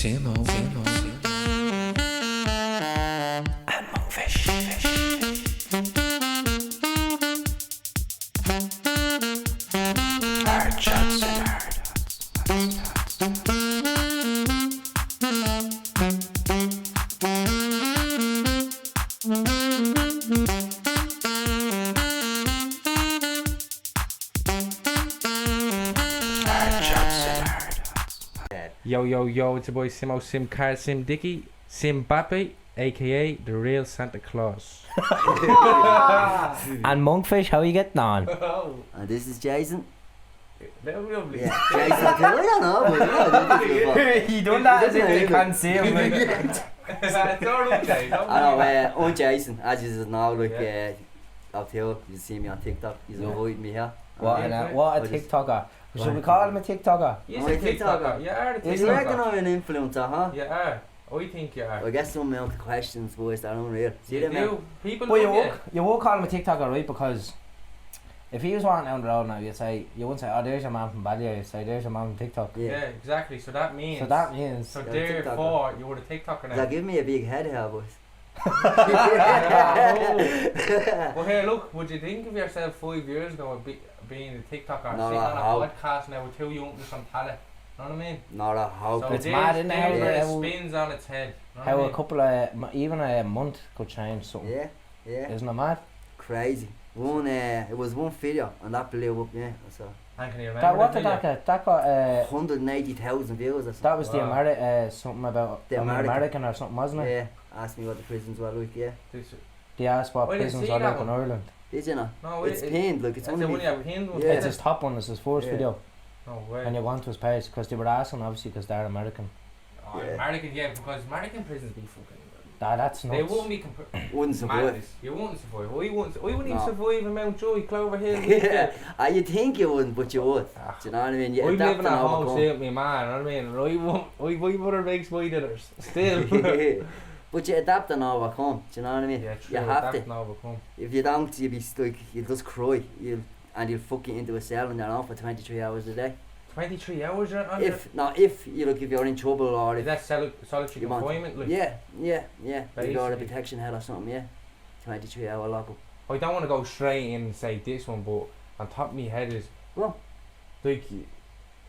Simos, and Monkfish. Hard shots and hard Yo, it's your boy Simo, Sim Car, Sim Dicky, Sim Bappy, aka the real Santa Claus. And Monkfish, how are you getting on? And this is Jason. Lovely. Yeah, Jason. I don't know. But yeah, He done that as if they can't see him. It's alright, Jay. I know. I'm Jason. As you know, like OToole. You see me on TikTok. He's avoiding me here. What a TikToker. Should we call him a TikToker? He's a TikToker. You are a TikToker. You reckon I'm an influencer, huh? You are. I think you are. I guess some amount of questions, boys, that are unreal. See them? People Well, you won't call him a TikToker, right? Because if he was walking down the road now, you wouldn't say, oh, there's your man from Ballier. You'd say, there's your man from TikTok. Yeah, exactly. So that means. So therefore, you were a TikToker now. That give me a big head here, boys. Well, here, look. Would you think of yourself 5 years ago being a TikToker, no, sitting on a podcast now with two youngsters from Tala? Know what I mean? Not a hope. So it's mad, isn't it? It spins on its head. How a couple of, even a month could change something. Yeah. Isn't it mad? Crazy. It was one video and that blew up, yeah. So. And can you remember That got 180,000 views or something. That was the something about the American or something, wasn't it? Yeah. Asked me what the prisons were like, yeah. They asked what prisons are like in Ireland. Did you know? No, it's pinned, look, it's only pinned one. It's his top one, it's his first video. No way. And you go on to his page, because they were asking obviously because they're American. Oh, yeah. American, yeah, because American prisons be fucking... That's nuts. They won't be... wouldn't survive. You wouldn't survive. I wouldn't even survive in Mountjoy, Clover Hill. Yeah, you'd think you wouldn't, but you would. Do you know what I mean? I'm living at home with me man, you know what I mean? My mother makes my dinners, still. But you adapt and overcome, do you know what I mean? Yeah, true, you have to. And overcome. If you don't, you'll be like, you'll just cry. You'll fuck you into a cell and you're on for 23 hours a day. 23 hours you're on? If you're in trouble or if... That's solitary confinement, like? Yeah. If you're a protection head or something, yeah. 23 hour lockup. I don't want to go straight in and say this one, but on top of my head is... Well... Like...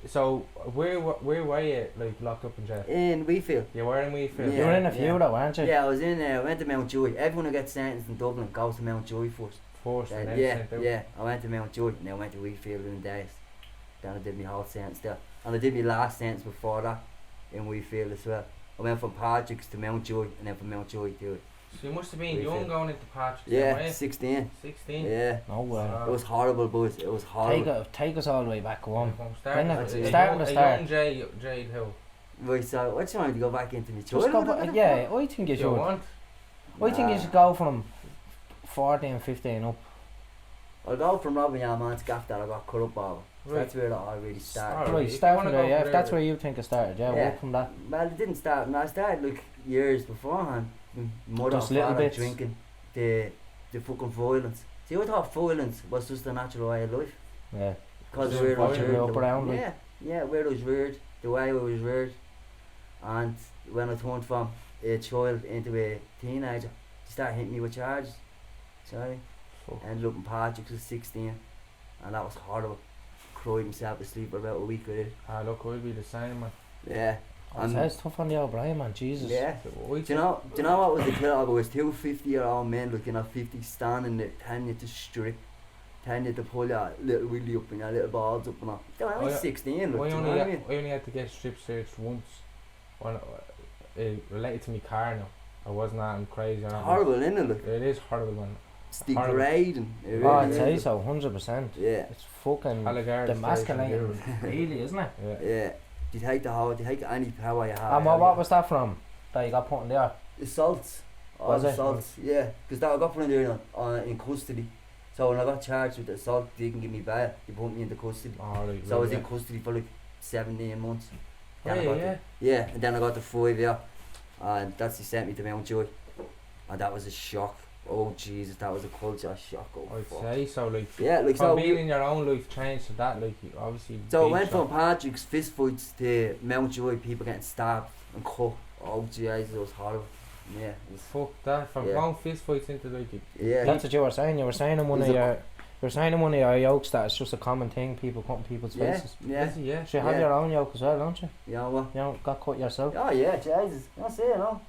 So, where were you, like, locked up in jail? In Wheatfield. You were in Wheatfield? Yeah. You were in a few though, weren't you? Yeah, I was in went to Mountjoy. Everyone who gets sentenced in Dublin goes to Mountjoy first. And then yeah. I went to Mountjoy and then I went to Wheatfield in days. Then I did my whole sentence there. And I did my last sentence before that in Wheatfield as well. I went from Patrick's to Mountjoy and then from Mountjoy to... So you must have been young going into Patrick's. Yeah, 16. 16? Yeah. No way. It was horrible, boys. It was horrible. Take us all the way back home. Start from the start. Young Jade Hill. Right, so what do you want to go back into my childhood? I think you should. I think you should go from 14, 15 up. I'll go from robbing your man's gaff that I got cut up over. Right. That's where it all really started. Right, start from there, if that's where you think it started, walk from that. Well, it didn't start, I started like years beforehand. Mother and father drinking, the fucking violence. See, I thought violence was just a natural way of life. Yeah. Because where I was reared. Where I was reared, the way I was reared. And when I turned from a child into a teenager, they started hitting me with charges. Sorry. Ended up in Patrick's at 16, and that was horrible. Cried myself to sleep for about a week with it. Look, I'll be the same, man. Yeah. It's tough on the O'Brien, man, Jesus. Yeah. Do you know what was the killer of it? Was two 50-year-old men, like, 50, standing there, telling you to strip, telling you to pull your little willy up and your little balls up and all. They were only 16, look, I only had to get strip searched once. When it related to my car now. I wasn't that crazy. It's horrible, isn't it? Look? It is horrible, man. It's degrading. I'd say so, 100%. Yeah. It's fucking demasculating, really, isn't it? Yeah. They take any power you have. And what was that from? That you got put in there? Assaults. Was it? Assaults, yeah. Because I got put in there in custody. So when I got charged with assault, they didn't give me bail. They put me into custody. So I was in custody for like 17 months. And then I got the 5 year. And that's they sent me to Mountjoy. And that was a shock. Oh Jesus, that was a culture shock. Oh, I'd fuck. say so. Like, Yeah, like from so. being in your own life changed to that, like, you obviously. So it big went shock. from Patrick's fist fights to Mountjoy, people getting stabbed and cut. Oh Jesus, it was horrible. Yeah, it was, Fuck that. From Yeah. going fist fights into like. yeah. That's what you were saying. You were saying in one He's of a- your. You were saying in one of your yokes that it's just a common thing. People cutting people's Yeah, faces. yeah. Is he? Yeah. So you have Yeah. your own yoke as well, don't you? Yeah, well. You know, got cut yourself. Oh yeah, Jesus. I see it, no.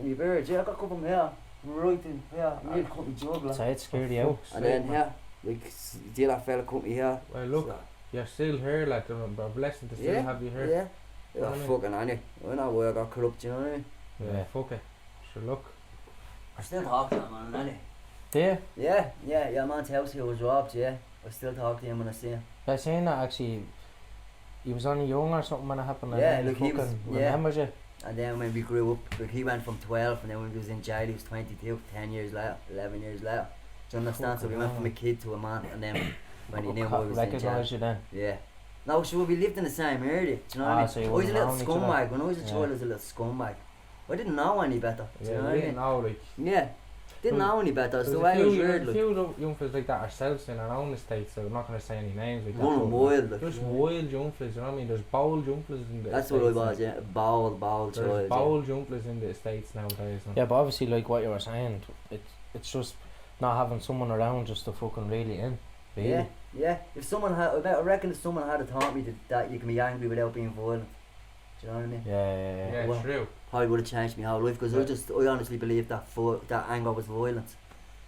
You bird, yeah, I got a couple of them here. Right in here. I need to cut me jugular. So it scared you out. Fuck's And sake, then man. here, like, see that fella cut me here. Well, look, So, you're still here, like, a blessing to still Yeah, have you here. yeah. You know Yeah, what I mean? fucking on you. I know where I got corrupt, you know what I mean? Yeah, fuck it. Sure, look. I still talk to him, man, innit? Do you? Yeah, man's house here was robbed, yeah. I still talk to him when I see him. I seen that actually. He was only young or something when it happened. Yeah, and then look, he was- fucking yeah. remembers you. And then when we grew up, like he went from 12 and then when he was in jail he was 22, 10 years later, 11 years later. Do you understand? So we went from a kid to a man and then when he knew I was in jail. Recognise you then. Yeah. No, sure, we lived in the same area, do you know what I mean? So you I was a wouldn't little know each other. scumbag. When I was a Yeah. child I was a little scumbag. I didn't know any better, do you Yeah, know we what I didn't mean? know, like. Yeah. Didn't Well, know any better, it's There's the a way I was few, weird, a like. few young fellas like that ourselves in our own estate, so I'm not going to say any names like that. Running but wild, like. Just wild young fellas, you know what I mean? There's bold young fellas in the That's what I estates was, now. yeah. Bold There's child. bold young fellas in the estates nowadays. Man. Yeah, but obviously, like what you were saying, it's just not having someone around just to fucking reel you in. Really. Yeah, yeah. If someone had, I reckon if someone had taught me that you can be angry without being violent. Do you know what I mean? Yeah. Yeah, well, true. Probably would have changed my whole life because I honestly believe that that anger was violence.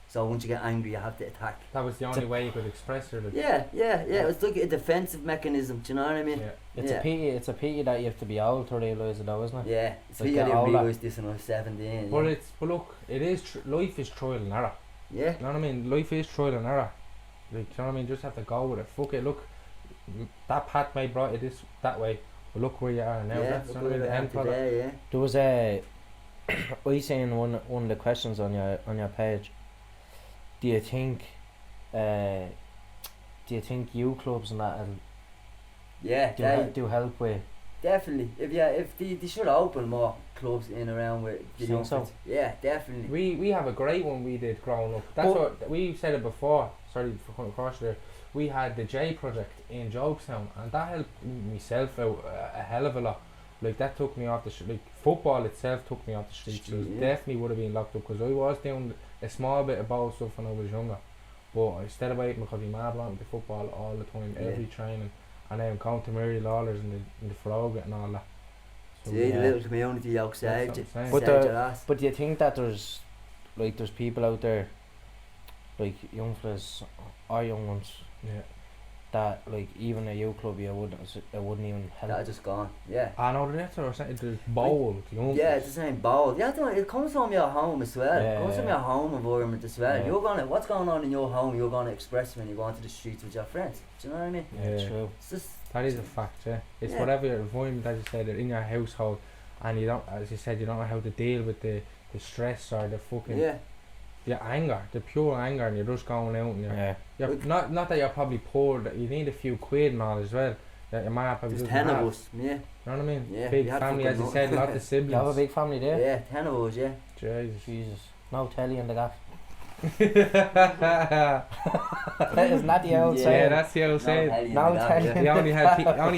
So once you get angry, you have to attack. That was the only way you could express it. Like. Yeah. It's like a defensive mechanism. Do you know what I mean? Yeah. It's Yeah. a pity. It's a pity that you have to be old to realise it, though, isn't it? Yeah. It's Like like I get didn't older. realise this when I was 17. But Yeah. but look, it is life is trial and error. Yeah. You know what I mean? Life is trial and error. Like, you know what I mean? Just have to go with it. Fuck it. Look, that path may brought you this way. But look where you are now. Yeah. That's Look you know what I where mean? The I am end product. today. Yeah. There was a. I seen one of the questions on your page. Do you think youth clubs and that Yeah. do help with? Definitely. If they should open more clubs in around where the Think young so? kids. Yeah. Definitely. We have a great one we did growing up. That's But- what we said it before. Sorry for coming across there. We had the J project in Jobestown, and that helped myself out a hell of a lot. Like that took me off the like football itself took me off the streets. So Yeah. definitely would have been locked up because I was doing a small bit of ball stuff when I was younger. But I stayed away because my mad wanted to football all the time, Yeah. every training, and then come to Mary Lawlers in the Frog and all that. So, See yeah. the little community outside That's you. what I'm saying. But Saved the- your ass. But do you think that there's people out there, like young fellas or young ones, yeah. that like even a youth club it wouldn't even help? That just gone. Yeah. I know that's what I'm saying. There's bold young. Yeah, it's the same bold. Yeah, it comes from your home as well. Yeah, It comes from yeah. your home environment as well. Yeah. What's going on in your home, you're gonna express when you go onto the streets with your friends. Do you know what I mean? Yeah, Yeah. true. It's just That is a fact, yeah. It's Yeah. whatever your environment, as you said, in your household, and you don't, as you said, you don't know how to deal with the stress or the fucking yeah. the anger, the pure anger, and you're just going out and you're Like- not that you're probably poor, that you need a few quid and all as well. That your man probably There's doesn't 10 have. of us. Yeah. You know what I mean? Yeah, Big we had family, fucking as you no- said, lots of You have a siblings. big family there. Yeah, 10 of us, yeah. Jesus. Jesus, no telly in the gaff. Yeah, Isn't that the old Yeah, saying? that's the old saying. No telly. They only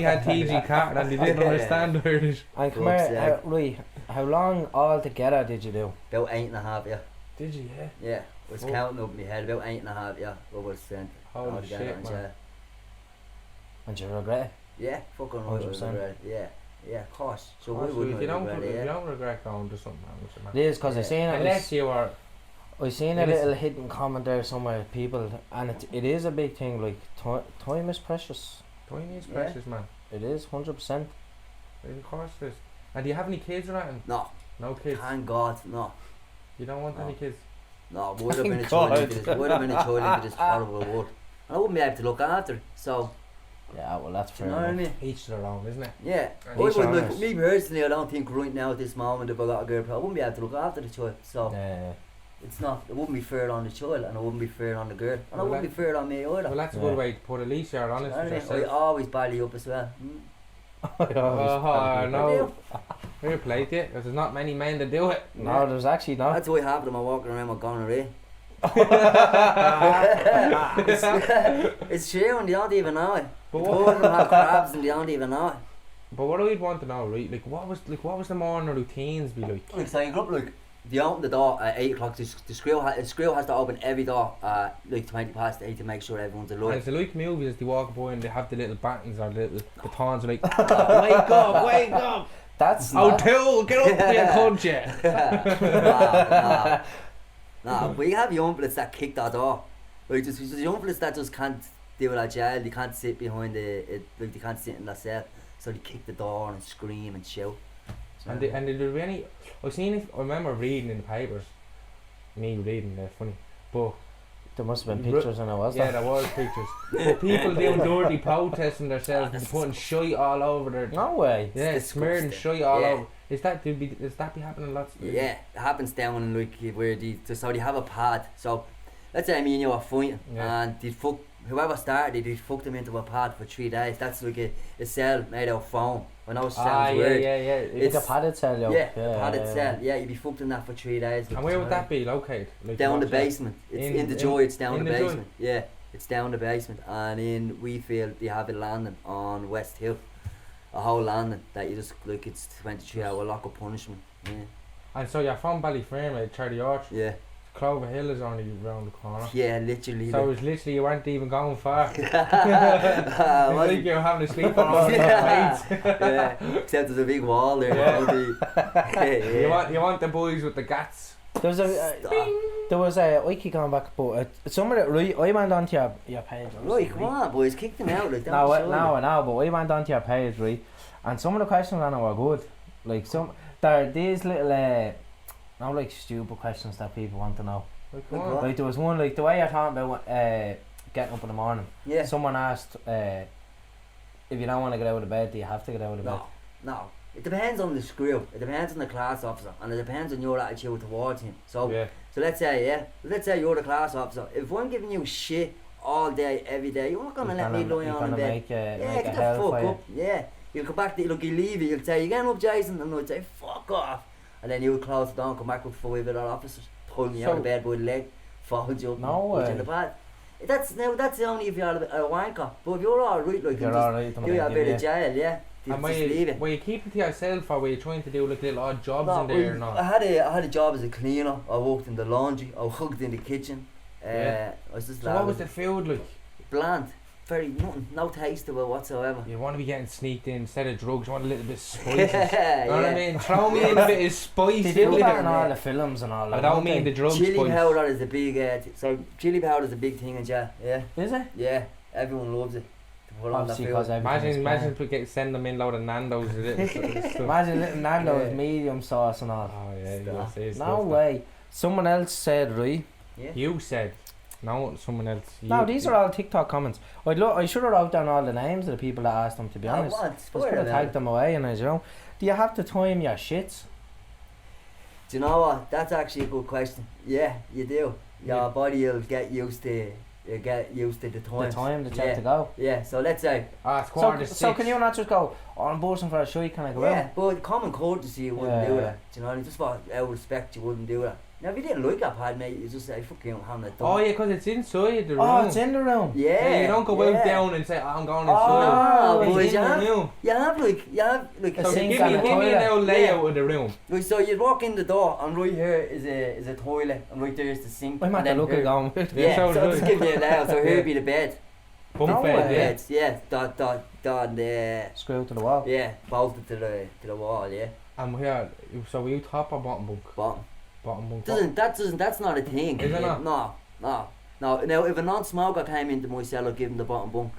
had TG Carter and they didn't Yeah. understand Irish. And come Fuck's here, sake. Louis, how long altogether did you do? About 8.5, yeah. Did you? Yeah. Yeah. I was Oh. counting up in my head. About 8.5, yeah. I was sent. Holy altogether shit, in man. jail. And you regret it? Yeah, fucking right. I 100%. regret it. Yeah. Yeah, of course. So Oh, why so wouldn't if you I don't, regret if it, you yeah? don't regret going to something, man, what's the matter? It is because I seen it. Unless you are. I seen a It is- little hidden comment there somewhere, people, and it is a big thing. Like time is precious. Time is Yeah. precious, man. It is 100%. Of course it is. And do you have any kids or anything? No. No kids. Thank God, no. You don't want No. any kids? No, would have been a Thank child God. into this. Would have been a child into this horrible world. And I wouldn't be able to look after it. So, Yeah, well that's do fair you know what I enough. mean? Each to their own, isn't it? Yeah. And I each would, their like, own. me personally, I don't think right now at this moment if I got a girl, I wouldn't be able to look after the child. So, Yeah. it's not, it wouldn't be fair on the child and it wouldn't be fair on the girl. And it Well, wouldn't be fair on me either. Well, that's a Yeah. good way to put it. At least you're Do you honest know what I with mean? I yourself. always bally up as well. Oh, no. Fair play to you, because there's not many men that do it. No, there's actually not. That's why half of them are walking around with gonorrhea. It's true, and they don't even know it. But Two of them have crabs and they don't even know it. But what I'd want to know, right? Like, what was the morning routines be like? Like, so you go up, like, they open the door at 8 o'clock. The screw has to open every door at like 20 past 8 to make sure everyone's And alive. it's like movies, they walk by and they have the little battens or little batons, like, wake up! That's OToole, get up there, cunt you! Nah, we have young fellas that kick that door. Like, there's young fellas that just can't deal with that jail. They can't sit behind like they can't sit in that cell. So they kick the door and scream and shout. So And did there be any? I remember reading in the papers. Me reading, funny, but there must have been pictures and it was yeah, that. there was pictures. But people doing dirty protesting themselves and putting shite all over their. No way. Yeah, It's smearing disgusting. shite all Yeah. over. Is that be happening lots? yeah, it happens down in like where so they have a pad. So let's say me and you are fighting, and they fuck whoever started it, they fucked them into a pad for 3 days. That's like a cell made out of foam. I know it sounds weird. yeah. It's a padded cell, yo. Yeah, a padded cell. Yeah, you'd be fucked in that for 3 days. And where would that be located? Like Down the what's that? basement. It's In- in the in- Joy. It's down in the the Joy? basement. Yeah, it's down the basement. And in Wheatfield, they have it landing on West Hill. A whole landing that you just like it's 23-hour lock of punishment. Yeah, And so you're from Ballyframe at Charlie Arch. yeah, Clover Hill is only round the corner. yeah. Literally. So it's literally you weren't even going far. It's Wasn't- like you're having a sleep on all your mates. yeah, except there's a big wall there. Yeah. You want the boys with the gats. There was a I keep going back, but somewhere that right, I went onto your page. Right, come on, boys, kick them out like that. No, I know, but I went onto your page, right, and some of the questions on it were good. Like there are these little not like stupid questions that people want to know. Like, Like come on. what? Like there was one like the way you're talking about getting up in the morning. Yeah. Someone asked if you don't want to get out of bed, do you have to get out of bed? No. It depends on the screw. It depends on the class officer, and it depends on your attitude towards him. So Yeah. let's say you're the class officer. If I'm giving you shit all day, every day, you're not gonna let me lie on in bed. Make Yeah, make a get the hell fuck for you. up. Yeah. You'll come back, you'll leave it, you'll say, you getting up, Jason? And I'd say, fuck off. And then you'll close the door and come back with 5 other officers, pull me out So- of bed by the leg, fold you up, No and put you in way. the bed. That's only if you're a wanker. But if you're alright, like, You're you alright. just, you have a bit of jail, yeah. You And just leave it. were you keeping to yourself or were you trying to do like little odd jobs No, in there or I not? had a job as a cleaner. I worked in the laundry. I worked in the kitchen. Yeah. I was just So what was the food like? bland, very nothing, no taste to it whatsoever. You want to be getting sneaked in instead of drugs, you want a little bit of spices. Yeah, You know what I mean? Throw me in a bit of spice They in do that there. in all the films and all that. I don't mean the drugs Chili spice. powder is a big chili powder is a big thing in jail. Yeah, Is it? yeah, everyone loves it. To put on the Obviously, food. because everything's Imagine bland. send them in load of Nando's and little stuff. Imagine little Nando's Yeah. medium sauce and all. Oh yeah, Stop. you say No way. Someone else said, right? Yeah. You said. No, someone else. No, these are all TikTok comments. I should have wrote down all the names of the people that asked them, to be honest. I What? could have tagged them away and you know. Do you have to time your shits? Do you know what? That's actually a good question. Yeah, you do. Your Yeah. body will get used to. You get used to the time. The time that you Yeah. have to go. Yeah. So let's say. It's quarter to So six. can you not just go, oh, I'm bursting for a shite, can I go Yeah, out? but common courtesy you wouldn't do Yeah. that. Do you know? Just for out of respect, you wouldn't do that. Now, if you didn't like that pad, mate, you just say, fuck you, I'm having it done. Oh yeah, because it's inside the room. Oh, it's in the room. Yeah. Yeah, you don't go yeah. out down and say, I'm going Oh, inside. boys, It's you in the have, room. you have like A So sink give and me a a toilet. little layout of the room. Right, so you'd walk in the door, and right here is a toilet, and right there is the sink. I'm at and the then look here- at going. Yeah, Yeah, so so I'm do just it. giving you a layout. So here would be the bed. Bunk No bed, way. yeah. Beds, yeah. Screw to the wall. Yeah, bolted to the wall, yeah. And here, so were you top or bottom bunk? Bottom. Bottom bunk. That's not a thing. Is it not? No. Now, if a non-smoker came into my cell, I'd give him the bottom bunk.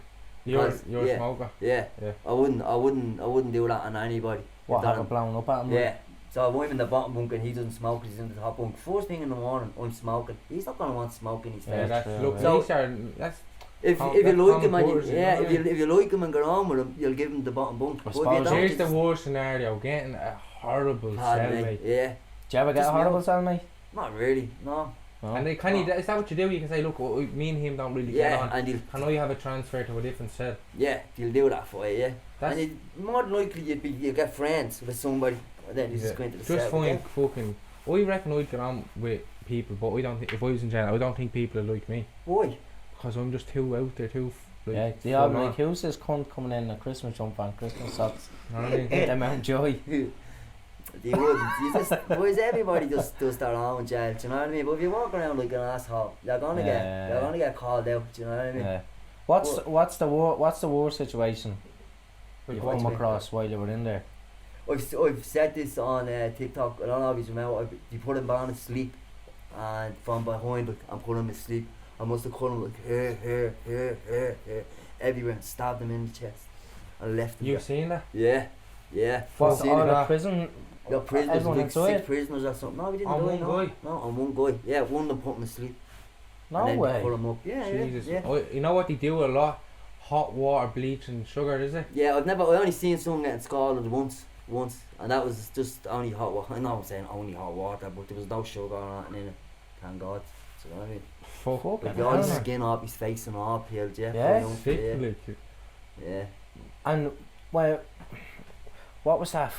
You're yeah. a smoker. Yeah. Yeah. I wouldn't do that on anybody. What, That- have it blown up at him? Yeah. So if I'm in the bottom bunk and he doesn't smoke, he's in the top bunk. First thing in the morning, I'm smoking. He's not gonna want smoke in his Yeah, face. that's true, look. yeah. So- These are that's If Com- you that's like him and common yeah, courtesy, if you like him and get on with him, you'll give him the bottom bunk. I But if you suppose don't, here's the it's worst scenario. Getting a horrible hard, cell mate. mate. Yeah. Do you ever get Just a horrible milk. cell, mate? Not really. No. No. And they can you, is that what you do? You can say, look, me and him don't really get Yeah, on. and you'll Can I have a transfer to a different cell? do that for you. Yeah. That's And more than likely you'll get friends with somebody, And then he's just going to the Just cell find again. fucking. I reckon I'd get on with people, but I don't think if I was in jail, I don't think people would like me Why? because I'm just too out there, too. Yeah, they all be like, who's this cunt coming in a Christmas jumper and Christmas socks? You know what I mean? Them Mountjoy. They wouldn't. You just, boys, everybody just does their own jail, do you know what I mean? But if you walk around like an asshole, you're gonna get called out, do you know what I mean? Yeah. What's the worst situation Like, you've what's come me? across while you were in there? I've said this on TikTok. I don't know if you remember. You put him down to sleep, and from behind, like, and put him to sleep. I must have cut him like here, everywhere, and stabbed him in the chest, and left him. You there. seen that? Yeah. What's Seen all it. the prison? Got prisoners, everyone like inside? 6 prisoners or something. No, we didn't On do one it. No, guy? no, on one guy. Yeah, one of them put him to sleep. No and then way. Put him up. Yeah, Jesus. yeah. You know what they do a lot? Hot water, bleach, and sugar, is it? Yeah, I only seen someone getting scalded once, and that was just only hot water. I know I'm saying only hot water, but there was no sugar or nothing in it. Thank God. So you know what I mean? Fuck. Like hell, all the man. skin off his face and all peeled, yeah. Yeah. You know, Sick, yeah. like. Yeah. And well, what was that?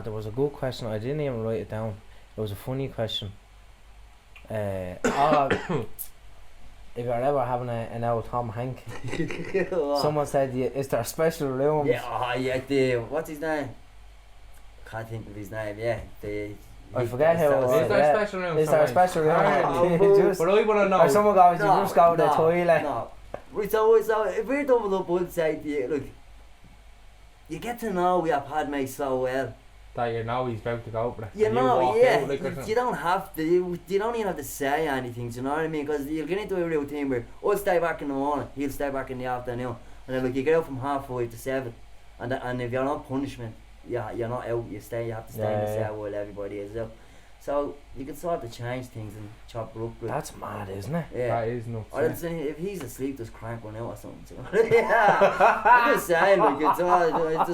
There was a good question. I didn't even write it down. It was a funny question. If you're ever having an old Tom Hank, someone said, "Is there a special room?" Yeah, what's his name? Can't think of his name. Yeah, I forget how it was. Is there a special room? Is there a special room? Just- But I want to know. or someone goes, "You just go to the toilet." No. Right, so if we're doubled up, I'd say to you, look, you get to know your Padme so well. That you know he's about to go for it. You and know, walk yeah. out like or something. You don't have to. You don't even have to say anything. Do you know what I mean? Because you'll get into a routine where I'll stay back in the morning, he'll stay back in the afternoon, and then like you get out from 5:30 to 7, and if you're not punishment, you're not out. You stay. You have to stay in the cell while everybody is out. So you can sort of change things and chop it up. Like, That's mad, isn't it? yeah. That is nuts. Or I'd say if he's asleep, just crank one out or something. So. Yeah, I'm just saying, like it's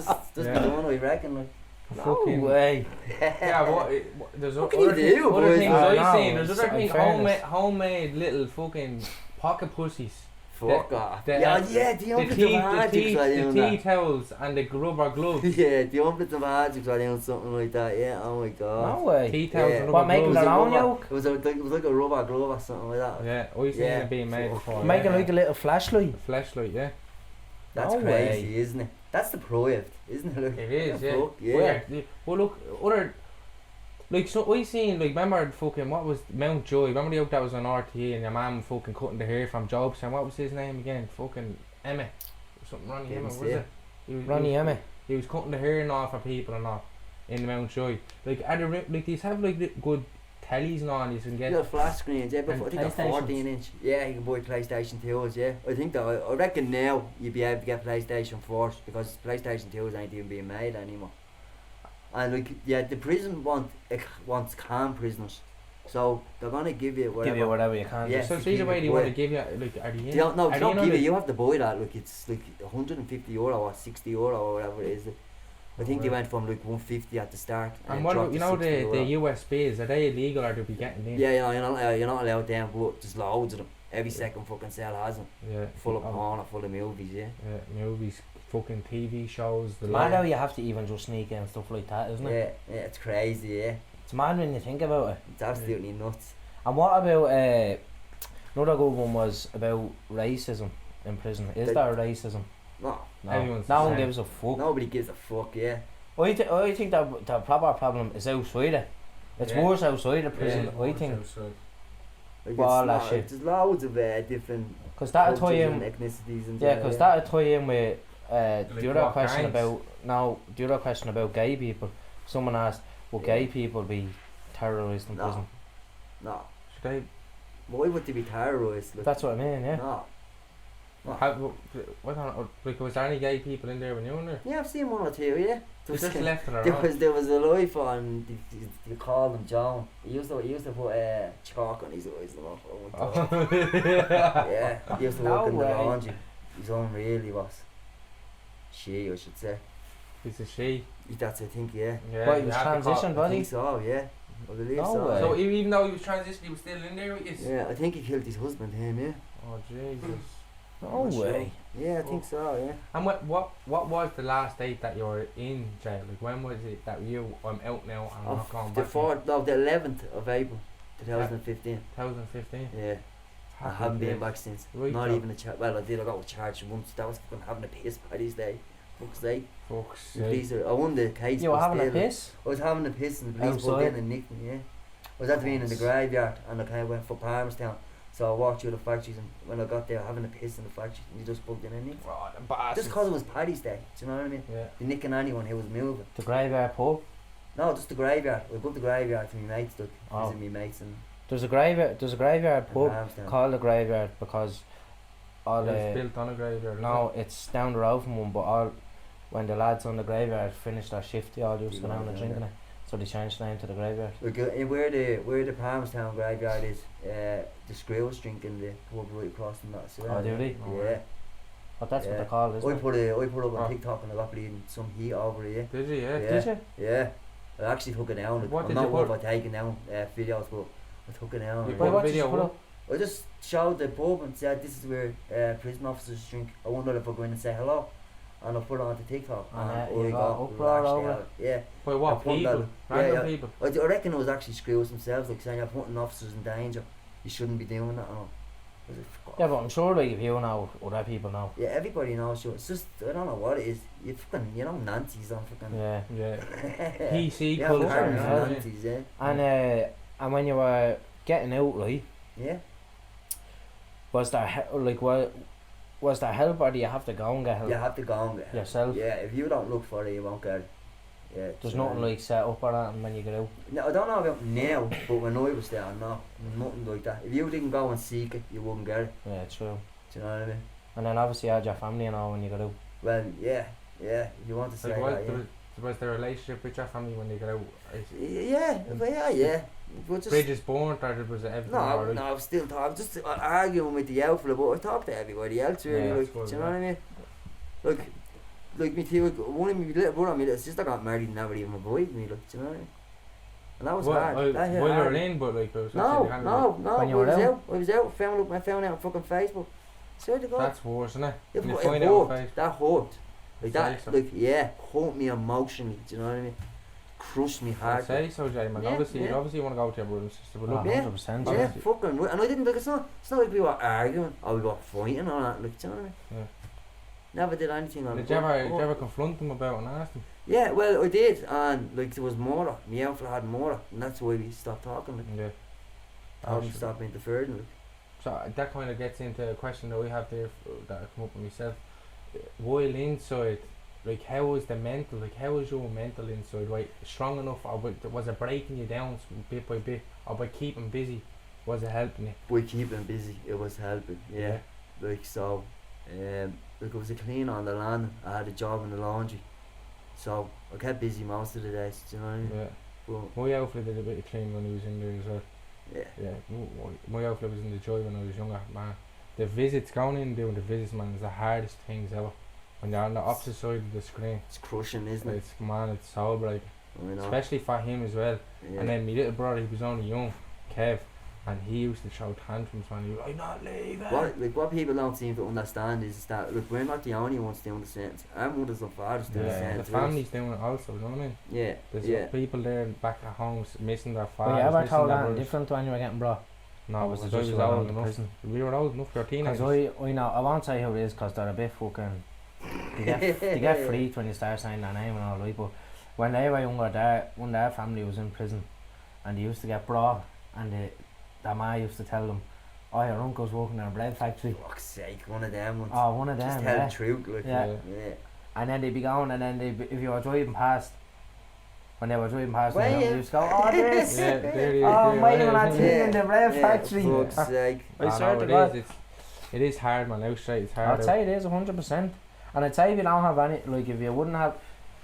just be done. I reckon, like. No Fucking- way. Yeah, there's What can other, you do, other boys? things I I've know, seen. There's other in things, fairness. homemade little fucking pocket pussies. Fuck off. the- Yeah, the The umbrets tea, of magic are doing that. towels and the rubber gloves. Yeah, the umbrets of magic are doing something like that. Yeah, oh my god. No way. Tea towels Yeah. and What, rubber making gloves. their own rubber- yolk? It was like a rubber glove or something like that. Yeah, I've seen Yeah. it being made before. Making yeah. like a little flashlight. A flashlight, yeah. That's No crazy, way. isn't it? That's deprived, isn't it? Look, It is, yeah. fuck, yeah. Well, look, other. Like, so I seen, like, remember fucking, what was Mountjoy? Remember the joke that was on RTE and your mum fucking cutting the hair from Jobstown? What was his name again? Fucking Emmett. Something Ronnie Didn't Emmett, see was it. it? He was, Ronnie Emmett. He was cutting the hair and all for people and all in Mountjoy. Like, are there, like, these have, like, good tellies and all you can You get. got flash screens, yeah, but And I think they're PlayStations. 14 inch. Yeah, you can buy PlayStation 2s, yeah. I think that, I reckon now you'd be able to get PlayStation 4s because PlayStation 2s ain't even being made anymore. And like, yeah, the prison wants calm prisoners. So they're gonna give you whatever. Give you whatever you can. Yeah. Just. So see the way they want to give you, like, are they in? They don't, no, are they they don't in give on it, you have to buy that, like it's like €150 or €60 or whatever it is. I think they Right. went from like 150 at the start. And then what dropped about, you to know, the €60. USBs, are they illegal or do we get in? Yeah, you know, you're not allowed them, but there's loads of them. Every second fucking cell has them. Yeah. Full of Oh, porn or full of movies, yeah. Yeah, movies, fucking TV shows. The It's mad lot. how you have to even just sneak in and stuff like that, isn't it? Yeah, it's crazy, yeah. It's mad when you think about it. It's absolutely nuts. And what about another good one was about racism in prison. Is The- there racism? No, No. Everyone's No the one same. gives a fuck. nobody gives a fuck, yeah. I think that the proper problem is outside it. It's Yeah. worse outside the prison, Yeah, I think. Like Well, all it's that not, shit. there's loads of different Because that'll tie cultures in. and ethnicities and Yeah, because that'll tie in with Like the other what question gangs? the other question about gay people. Someone asked, will gay people be terrorised in No. prison? No. Should I? Why would they be terrorised? Like, That's what I mean, yeah. No. Like, was there any gay people in there when you were in there? Yeah, I've seen one or two, yeah. There They was, just left it there around. was a life on, you call him John. He used to put chalk on his eyes and all. Oh. Yeah, he used to No work in the way. laundry. He's unreal, he was. She, I should say. It's a she. That's, I think, yeah. Yeah. But he was you have to call- transitioned, I was he? think so, yeah. I believe No so. way. So even though he was transitioned, he was still in there with you? Yeah, I think he killed his husband, him, yeah. Oh Jesus. No Not sure. way. Yeah, I think so. Yeah. And what was the last date that you were in jail? Like when was it that I'm out now and I'm not going The back? 4th, no, the 11th of April, 2015. 2015. Yeah. I Happy haven't been days. back since. Right, Not so- even a charge. Well, I did. I got charged once. That was fucking having a piss parties day. Fuck's sake. Fuck's The sake. police I won the case. You were but having a still, piss? I was having a piss and the police pulled Outside? in and nicked me. Yeah. I was at being in the graveyard and I kind of went for Palmerstown. So I walked through the factories and when I got there, having a piss in the factory, and you just pulled in and nicked. Oh, the bastards. Just because it was Paddy's Day. Do you know what I mean? Yeah. They nicking anyone who was moving. The graveyard pub? No, just the graveyard. I got the graveyard for my mates. Look, Oh. visit my mates and There's a graveyard pub Palmerstown. called the graveyard because all It was the built on a graveyard. no, it's down the road from one, but all when the lads on the graveyard finished their shift, they all used to go down and drink in it. So they changed the name to the graveyard. Look, where the Palmerstown graveyard is, the Screws drinking the pub right across from that. So Oh, do they? Yeah. But that's what Yeah. they're called, I isn't it? put it up on Oh. TikTok and I got bleeding some heat over here. Did you? Yeah. Yeah. Did you? Yeah. I actually took it down. What I'm did not you one put? about taking down videos, but I took it down. You Yeah. put a what did video you put up? up? I just showed the pub and said this is where prison officers drink. I wondered if I'd go in and say hello. And I put it onto TikTok. And, I you got uproar lashed over out. Yeah. By what I put people? that- Random yeah. people. I reckon it was actually Screws themselves, like saying you're putting officers in danger. You shouldn't be doing that. And I was like, fuck Yeah, off. but I'm sure like if you know, other people know. Yeah, everybody knows you. It's just, I don't know what it is. You know Nancy's on fucking. Yeah. Yeah. PC Yeah, culture. fucking yeah. Nancy's, yeah. And when you were getting out, right, Yeah. was there was there help or do you have to go and get help You have to go and get help. yourself? Yeah, if you don't look for it, you won't get it. Yeah. There's so, nothing like set up or that when you get out. No, I don't know about now, but when I was there, no, nothing like that. If you didn't go and seek it, you wouldn't get it. Yeah, true. Do you know what I mean? And then obviously you had your family and all when you got out. Well, yeah. If you want to say Like, that, yeah. was the relationship with your family when they got out? Yeah. But just, Bridges burnt or was it everything alright? no, I was still talking, just arguing with the outfit, but I talk to everybody else really, Yeah, like, that's good, do you know what I mean? Like me too, one of my little brother and my little sister got married and never even avoided me, like, do you know what I mean? And that was hard. That hit While you were hard. in, but like, it was No, actually When I you were was out, found out on fucking Facebook. Swear to God. That's worse, isn't it? It, When you it find out on hurt, Facebook. that hurt. Like that, Say so. like, yeah, hurt me emotionally, do you know what I mean? Crushed me I'd hard. say so, Jay, man. Yeah, Obviously, yeah. you obviously want to go to your brother and sister, but look, Yeah. 100%. Yeah, Obviously. fucking right. And I didn't, like, it's not like we were arguing or we were fighting or that, like, do you know what I mean? Yeah. Never did anything on did it. you ever confront them about and ask them? Yeah, well, I did, and like there was murder. My uncle had murder, and that's why we stopped talking. Like, Yeah. how we stopped interfering. Like. So that kind of gets into a question that we have there that I come up with myself. While inside, like how was the mental, like how was your mental inside, right? Strong enough, or was it breaking you down bit by bit, or by keeping busy, was it helping you? By keeping busy, it was helping. Yeah, like so. Like I was a cleaner on the land. I had a job in the laundry, so I kept busy most of the days. Do you know what I mean? Yeah. But, My outfit did a bit of cleaning when he was in there as well. yeah. Yeah. My outfit was in the joy when I was younger, man. The visits, going in and doing the visits, man, is the hardest things ever. When you're on the opposite side of the screen, It's crushing, isn't it? it's man, it's soul breaking. I know. Especially for him as well. Yeah. And then my little brother, he was only young, Kev, and he used to show tantrums, man. He was like, I'm not leaving. What people don't seem to understand is that look, we're not the only ones doing the sentence. Our mothers and fathers doing the Yeah, the sentence. family's doing it also, you know what I mean? Yeah, There's yeah. people there back at home missing their Were fathers. you ever missing told their that brothers. different when you were getting brought? No, Or because was I it was just when old in enough. prison? We were old enough, we were Because teenagers. I know, I won't say who it is because they're a bit fucking. They get freaked when you start saying their name and all right, but when they were younger, when their family was in prison and they used to get brought, and their ma used to tell them, oh, your uncle's working in a bread factory. Fuck's sake, one of them ones. Oh, one of Just them, tell yeah. the truth, like. Yeah. Yeah. And then they'd be going, and then if you were driving past, when they were driving past, Well, they yeah. used to go, oh, this! Yeah, there he is. Oh, there, mate, there, when I there. see in the bread factory. Fuck's sake. I swear to God. It is hard, man. Outside, it's hard. I'd say it is 100%. And I'd say if you don't have any, like if you wouldn't have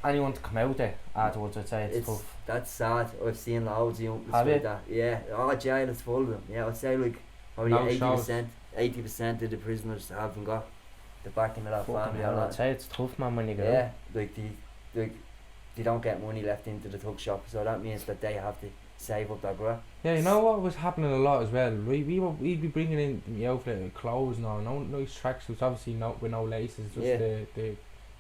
anyone to come out there afterwards, I'd say it's tough. That's sad. I've seen loads of young Have like you? that. Yeah. Oh, jail is full of them. Yeah, I'd say like probably No 80% of the prisoners haven't got the backing of that Fucking family. hell, or I'd that. say it's tough, man, when you get Yeah, like they don't get money left into the tuck shop, so that means that they have to save up their grant. Yeah, you know what was happening a lot as well. We'd be bringing in the outfit like clothes and all, no nice tracksuits, obviously with no laces, just Yeah. the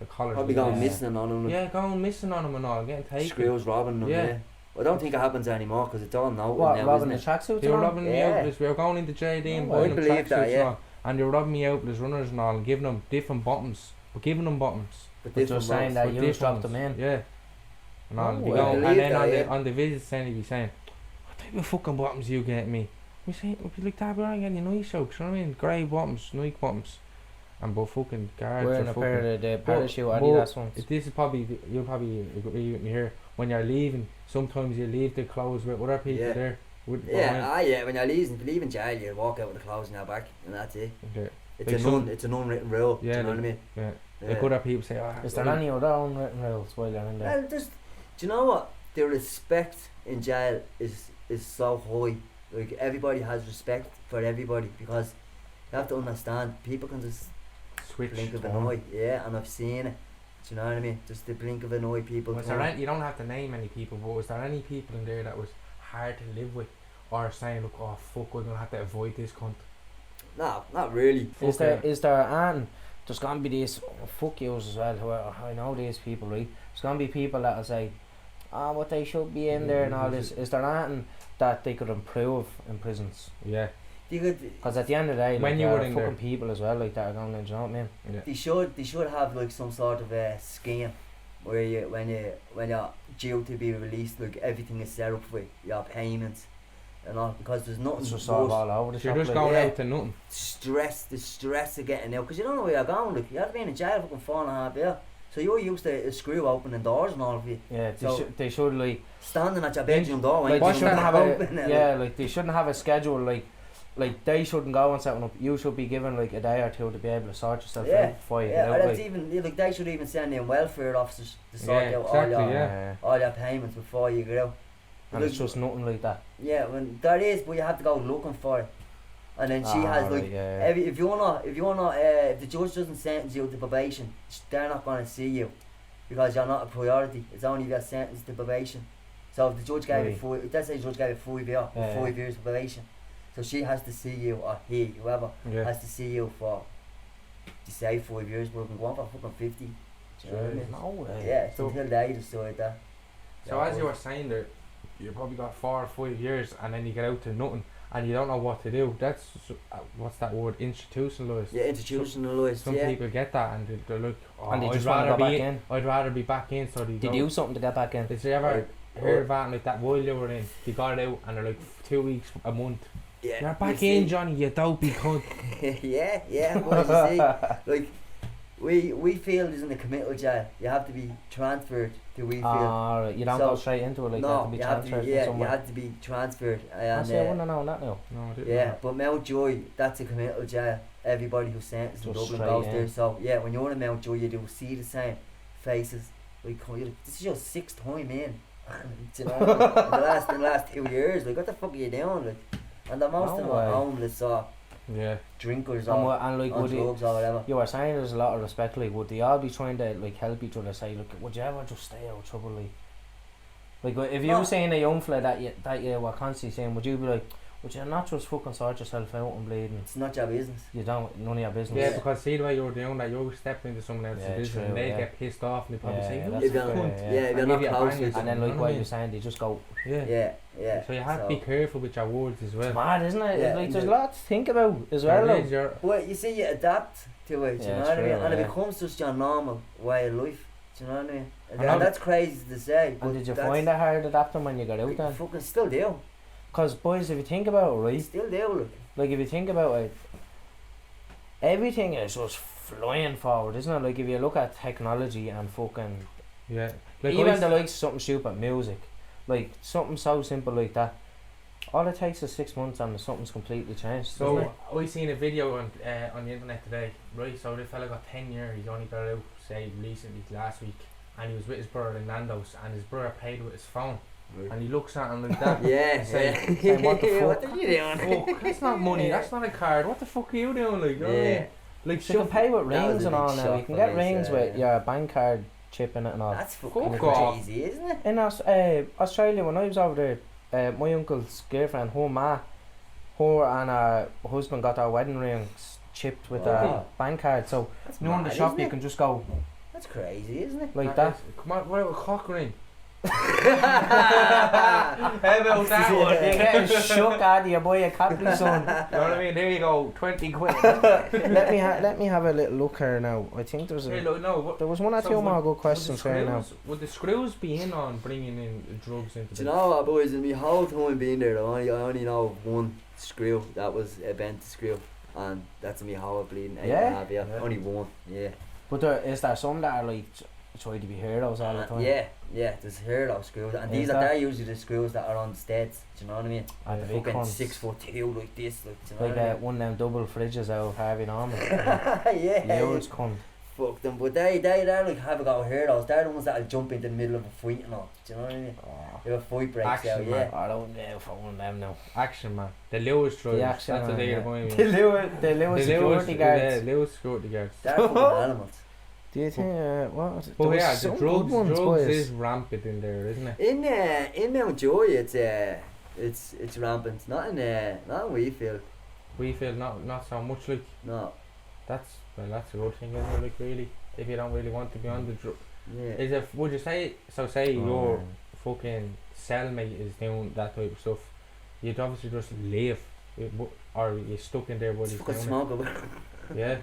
collars. Probably going missing on them. Yeah, going missing on them and all, getting taken. Screws robbing them. Yeah. Yeah. I don't think it happens anymore because it's all now. What, now, robbing isn't the it? tracksuits? They were and all? robbing the Yeah. outlets. We were going into JD and Oh, buying I them believe that, tracksuits yeah. and all, and they were robbing me outlets, runners and all, and giving them different bottoms, but giving them bottoms. But But different just saying roles. that But you different dropped ones. them in. Yeah. And all, Oh, be I going, believe and then that, on the visits then he'd be saying, what type of fucking bottoms you get me? We say, we'd be like, Dad, we're not getting you nice shokes, you know what I mean? Grey bottoms, Nike bottoms. And but fucking guards Wearing are a fucking... pair of the parachute but Adidas ones. This is probably, you'll probably agree with me here, when you're leaving, sometimes you leave the clothes with other people Yeah. there. With Yeah, when you're leaving jail, you walk out with the clothes in your back, and that's it. Yeah. It's Like it's an unwritten rule. Yeah, do you know like- what I mean? Yeah. Yeah. Like other people say, Is there any other unwritten rules while you're in there? Well, just do you know what? The respect in jail is so high. Like everybody has respect for everybody because you have to understand people can just switch blink of an on. eye. Yeah, and I've seen it. Do you know what I mean? Just the blink of an eye, people. Was there any, you don't have to name any people, but was there any people in there that was hard to live with, or saying, look, oh fuck, we're gonna have to avoid this cunt? No, not really. Is there and there's gonna be these fuck yous as well, who I know these people, right? There's gonna be people that'll say, what they should be in there and all this. Is there anything that they could improve in prisons? Yeah. You could, Because at the end of the day, When like, you there were are in fucking there. people as well like that are going in, do you know what I mean? Yeah. they should have like some sort of a scheme where you when you're due to be released, like everything is set up for your payments and all, because there's nothing It's just sort of worse. all over the So you're shop. just like, going yeah. out to nothing. The stress of getting out, because you don't know where you're going. Like you have been in jail for fucking 4.5 years, so you're used to a screw opening doors and all of it. yeah, So- they should like Standing at your bedroom door when like you they shouldn't have open a it, yeah, like they shouldn't have a schedule like they shouldn't go and set one up. You should be given like a day or two to be able to sort yourself Yeah, out before you yeah, get or out. that's Like, even like they should even send in welfare officers to sort Yeah, out exactly, all your yeah. all your payments before you get out. and it's just nothing like that. Yeah, when there is, but you have to go looking for it. And then she has like right, yeah. if you're not if the judge doesn't sentence you to probation, they're not gonna see you because you're not a priority. It's only if you're sentenced to probation. So if the judge gave it Right. let's say the judge gave it 5 years, Yeah. 5 years probation. So she has to see you, or he, whoever, Yeah. has to see you for, to say 5 years, but we can go on for fucking 50. Do you know what I mean? No way. Yeah, it's So- until they decide that. So as you were saying there, you probably got 4 or 5 years, and then you get out to nothing, and you don't know what to do. That's what's that word? Institutionalized. Yeah, institutionalised, Some yeah. people get that, and they're like, oh, And they I'd just want to rather go be back in. I'd rather be back in. So they Did go. you do something to get back in? Did you ever Like, hear of that? Like that while you were in, they got it out, and they're like 2 weeks, a month. Yeah, You're back you in, see. Johnny. You dopey cunt. yeah, but you see, like, we feel is in a committal jail. You have to be transferred to we feel. Alright, you don't So- go straight into it like No, you you have to be transferred from you somewhere. have to be transferred. I And, see, I wouldn't have known that now. No, I didn't. yeah, know. but Mountjoy, that's a committal jail. Everybody who's sentenced in Just Dublin straight goes in. there. So yeah, when you're in Mountjoy, you do see the same faces. Like, oh, this is your 6th time in. Do you know, in the last 2 years. Like, what the fuck are you doing? Like, and the most No of them are way. homeless or Yeah. drinkers And, or and like, on would you, drugs or whatever. you were saying there's a lot of respect, like, would they all be trying to, like, help each other, say, look, would you ever just stay out of trouble, like if you No. were saying a young fella that you were constantly saying, would you be like, would you not just fucking sort yourself out and bleeding? It's not your business. You don't, none of your business. Yeah, because see the way you're doing that, you're stepping into someone else's Yeah, business, true, and they yeah. get pissed off, and they probably Yeah, say, yeah, "Who's that's If the you're, fair, cunt?" yeah. yeah, if And you're not give you a close bang to or it. And then, You know like what what I you were mean? saying, they just go, Yeah. Yeah. So you have to be careful with your words as well. it's mad, isn't it? Yeah. Like, there's a lot to think about as well, There is though. your- Well, you see, you adapt to it, Yeah, you know it's what I mean? true, And it yeah. becomes just your normal way of life, do you know what I mean? I know. And that's crazy to say. but And did you that's- find it hard adapting when you got out you then? fucking still do. Because, boys, if you think about it, You right, still do, like, if you think about it, everything is just flying forward, isn't it? Like, if you look at technology and fucking, Yeah. Like even I the likes of something stupid, music, like, something so simple like that, all it takes is 6 months and something's completely changed, doesn't it? So I seen a video on the internet today, right? So the fella got 10 years. He only got out, say, recently last week, and he was with his brother in Nando's, and his brother paid with his phone, and he looks at him like that. Yeah, Say- yeah. say, what the What fuck? are you doing? Fuck, that's not money. That's not a card. What the fuck are you doing? Like, you know what I Yeah. mean? Like, So you can pay with That was rings a and big all now. shock You can for get me, rings so, with yeah. your bank card chip in it and all. That's fucking Fuck off. crazy, isn't it? In Australia, when I was over there my uncle's girlfriend, her and her husband got their wedding rings chipped with a bank card. So That's you know in the mad, shop isn't you it? can just go That's crazy, isn't it? like that. Come on, what about a cock ring? How about that one? You get a shook out of you by a Capri Sun. You know what I mean? There you go, 20 quid. Let me have a little look here now. I think there's Hey, look, no, what, there was one or so two more would- good questions would the here now. screws- Would the screws be in on bringing in drugs into Do the... you know what, boys? In my whole time being there, I only know of one screw that was a bent screw, and that's in my whole bleeding 8.5 years. Yeah. Only one, yeah. But is there some that are like try to be heroes all the time? Yeah, there's hero screws, and Is these that- they're usually the screws that are on the States. Do you know what I mean? And the big Fucking ones. 6'2" like this, like, do you know Like what I mean? one of them double fridges out of Harvey Norman. Yeah. Yours come. Fuck them, but they're like have a go heroes. They're the ones that'll jump into the middle of a fight and all. Do you know what I mean? Oh, If a fight breaks Action, out, man. yeah. I don't know for one of them now. Action, man. The Lewis drugs. The action That's what man, they yeah. remind me The of. Lewis security Yeah, guards. Lewis security guards. They're fucking animals. Do you think what? But There was yeah, the some drugs, good ones, drugs boys. is rampant in there, isn't it? In Mountjoy, it's rampant. Not in Wheatfield. We feel not so much like No. that's a good thing, isn't it? Like really, if you don't really want to be on the drug, Yeah. is it? Would you say so? Say Oh, your man. fucking cellmate is doing that type of stuff, you'd obviously just leave, or you're stuck in there while he's Fucking doing smoke it. it. Yeah.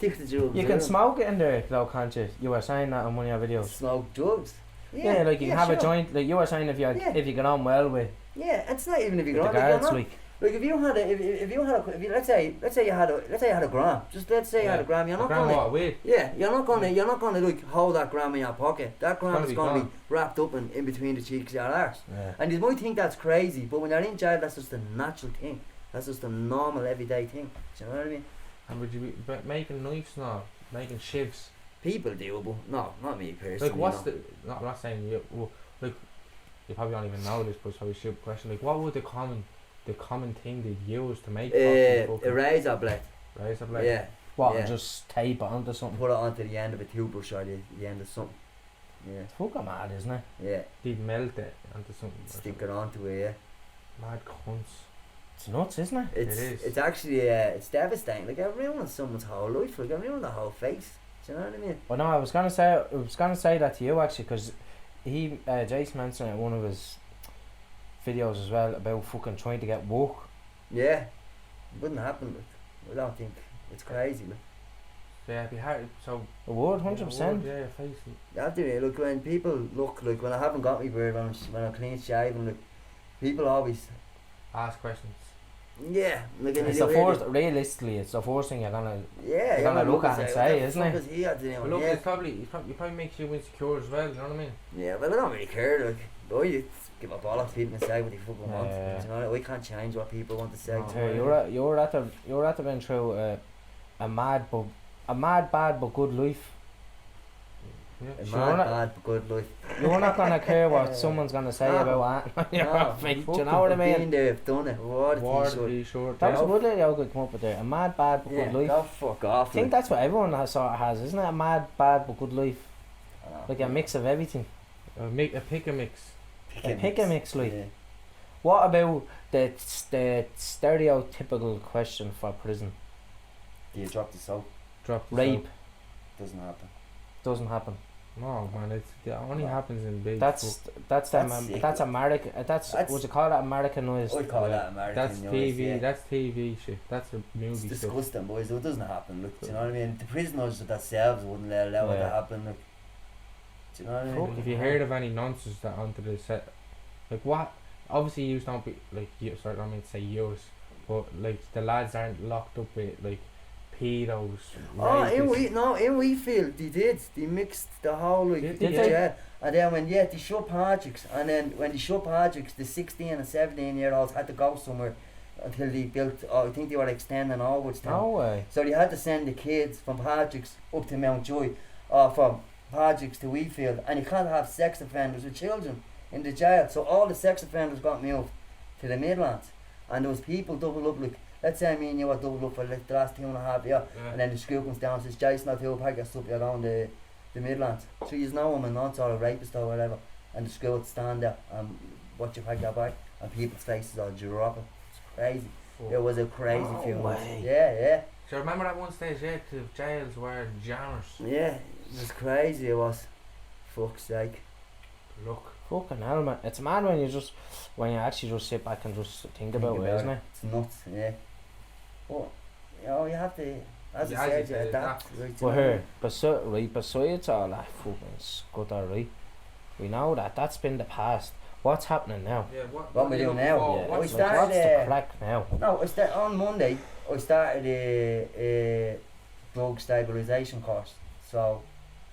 Take the drugs. You can smoke it in there though, can't you? You were saying that on one of your videos. Smoke drugs. Yeah, like you can have a sure. joint. Like you were saying, if you Yeah. if you get on well with Yeah, it's not even if you the got guards, like, like if you had let's say you had a gram. Just let's say you had a gram. You're not gonna. What weed? Yeah, you're not gonna like hold that gram in your pocket. That gram gonna is be gonna gone. be wrapped up in between the cheeks of your arse. yeah. And you might think that's crazy, but when you're in jail, that's just a natural thing. That's just a normal everyday thing. Do you know what I mean? And would you be making knives now, making shivs? People do, but no, not me personally. Like what's no. the? I'm not saying you. Well, like you probably don't even know this, but it's probably a stupid question. Like what would the common thing they'd use to make A razor blade. razor blade? Yeah, What? Yeah. And just tape it onto something. put it onto the end of a toothbrush or the end of something. Yeah, Fucking mad, isn't it? yeah. They'd melt it onto something. or Stick something. it onto it. Yeah. Mad cunts. It's nuts, isn't it? It's It is. it's actually it's devastating. Like it ruins someone's whole life. Like it ruins their whole face. Do you know what I mean? Well, no, I was gonna say that to you actually, because he Jason mentioned it in one of his videos as well about fucking trying to get work. Yeah, it wouldn't happen. Like, I don't think it's crazy. Like. So yeah, it'd be hard. So A word, 100%. Yeah, face it. You have to look when people look like when I haven't got my beard when I'm clean shaven. Like people always Ask questions. yeah. Like It's the first, realistically, it's the first thing you're gonna. Yeah, you're gonna look at and say, "What the isn't fuck it?" is he doing?" But look, yeah. it probably makes you insecure as well. You know what I mean? Yeah, well I don't really care. Like, oh, you give a ball of people and say what they fucking want. Yeah. Do you know, we can't change what people want to say. No. do you know Hey, what I mean? you're at the been through a mad bad but good life. Yeah. A Sure mad, not- bad, but good life. You're not gonna care what someone's gonna say No. about it. Do you know what I Been mean? there, done it. What War a t-shirt. t-shirt. That was yeah. a good little yoga come up with there. A mad bad but Yeah, good life. go fuck off. I think that's what everyone sort of has, isn't it? A mad bad but good life. like, Like a mix of everything. A pick a mix. Pick a mix, like. Yeah. What about the stereotypical question for prison? Do you drop the soap? Drop the Rape Doesn't happen. doesn't happen. soap. No, man, it only happens in big. That's That's sick. that's American. That's That's- what you call that, Americanized. I'd call Yeah. that American. That's noise, TV. yeah. That's TV shit. That's a It's movie stuff. disgusting, boys. It doesn't happen. Look, do you know what I mean? The prisoners themselves wouldn't allow it to Yeah. happen. Look, do you know what I mean? Fuck. If you heard of any nonsense that onto the set, like what? Obviously, you don't be like you. Sorry, I don't mean to say yours, but like the lads aren't locked up with like pedos. Oh, rapists. in Wheatfield, they did. They mixed the whole like Did they? yeah. And then when they shut Patrick's, and then when they shut Patrick's, the 16 and 17-year-olds had to go somewhere until they built. Oh, I think they were extending Allwoods No town. way. So they had to send the kids from Patrick's up to Mountjoy, or from Patrick's to Wheatfield, and you can't have sex offenders with children in the jail. So all the sex offenders got moved to the Midlands, and there was people doubled up. Like, let's say me and you were doubled up for like the last 2.5 years, and then the school comes down and says, Jason, I'll do a pack of stuff, you're going to the Midlands. So you know I'm a non sort of rapist or whatever, and the school would stand there and watch you pack your bag, and people's faces are dropping. It's crazy. It was a crazy few months. way. Yeah. So remember that one stage, yeah, the jails were jammers. Yeah, it was crazy, it was. Fuck's sake. Look. Fucking hell, man. It's mad when you actually just sit back and just think about it, isn't it? It's nuts, yeah. But, you have to, as Yeah, I as said, you you say, adapt. Right, But here, besides all that fucking scutter, right? We know that's been the past. What's happening now? Yeah, What we do now? before? Yeah, we What's like, started, what's the crack now? No, on Monday, I started a drug stabilisation course. So,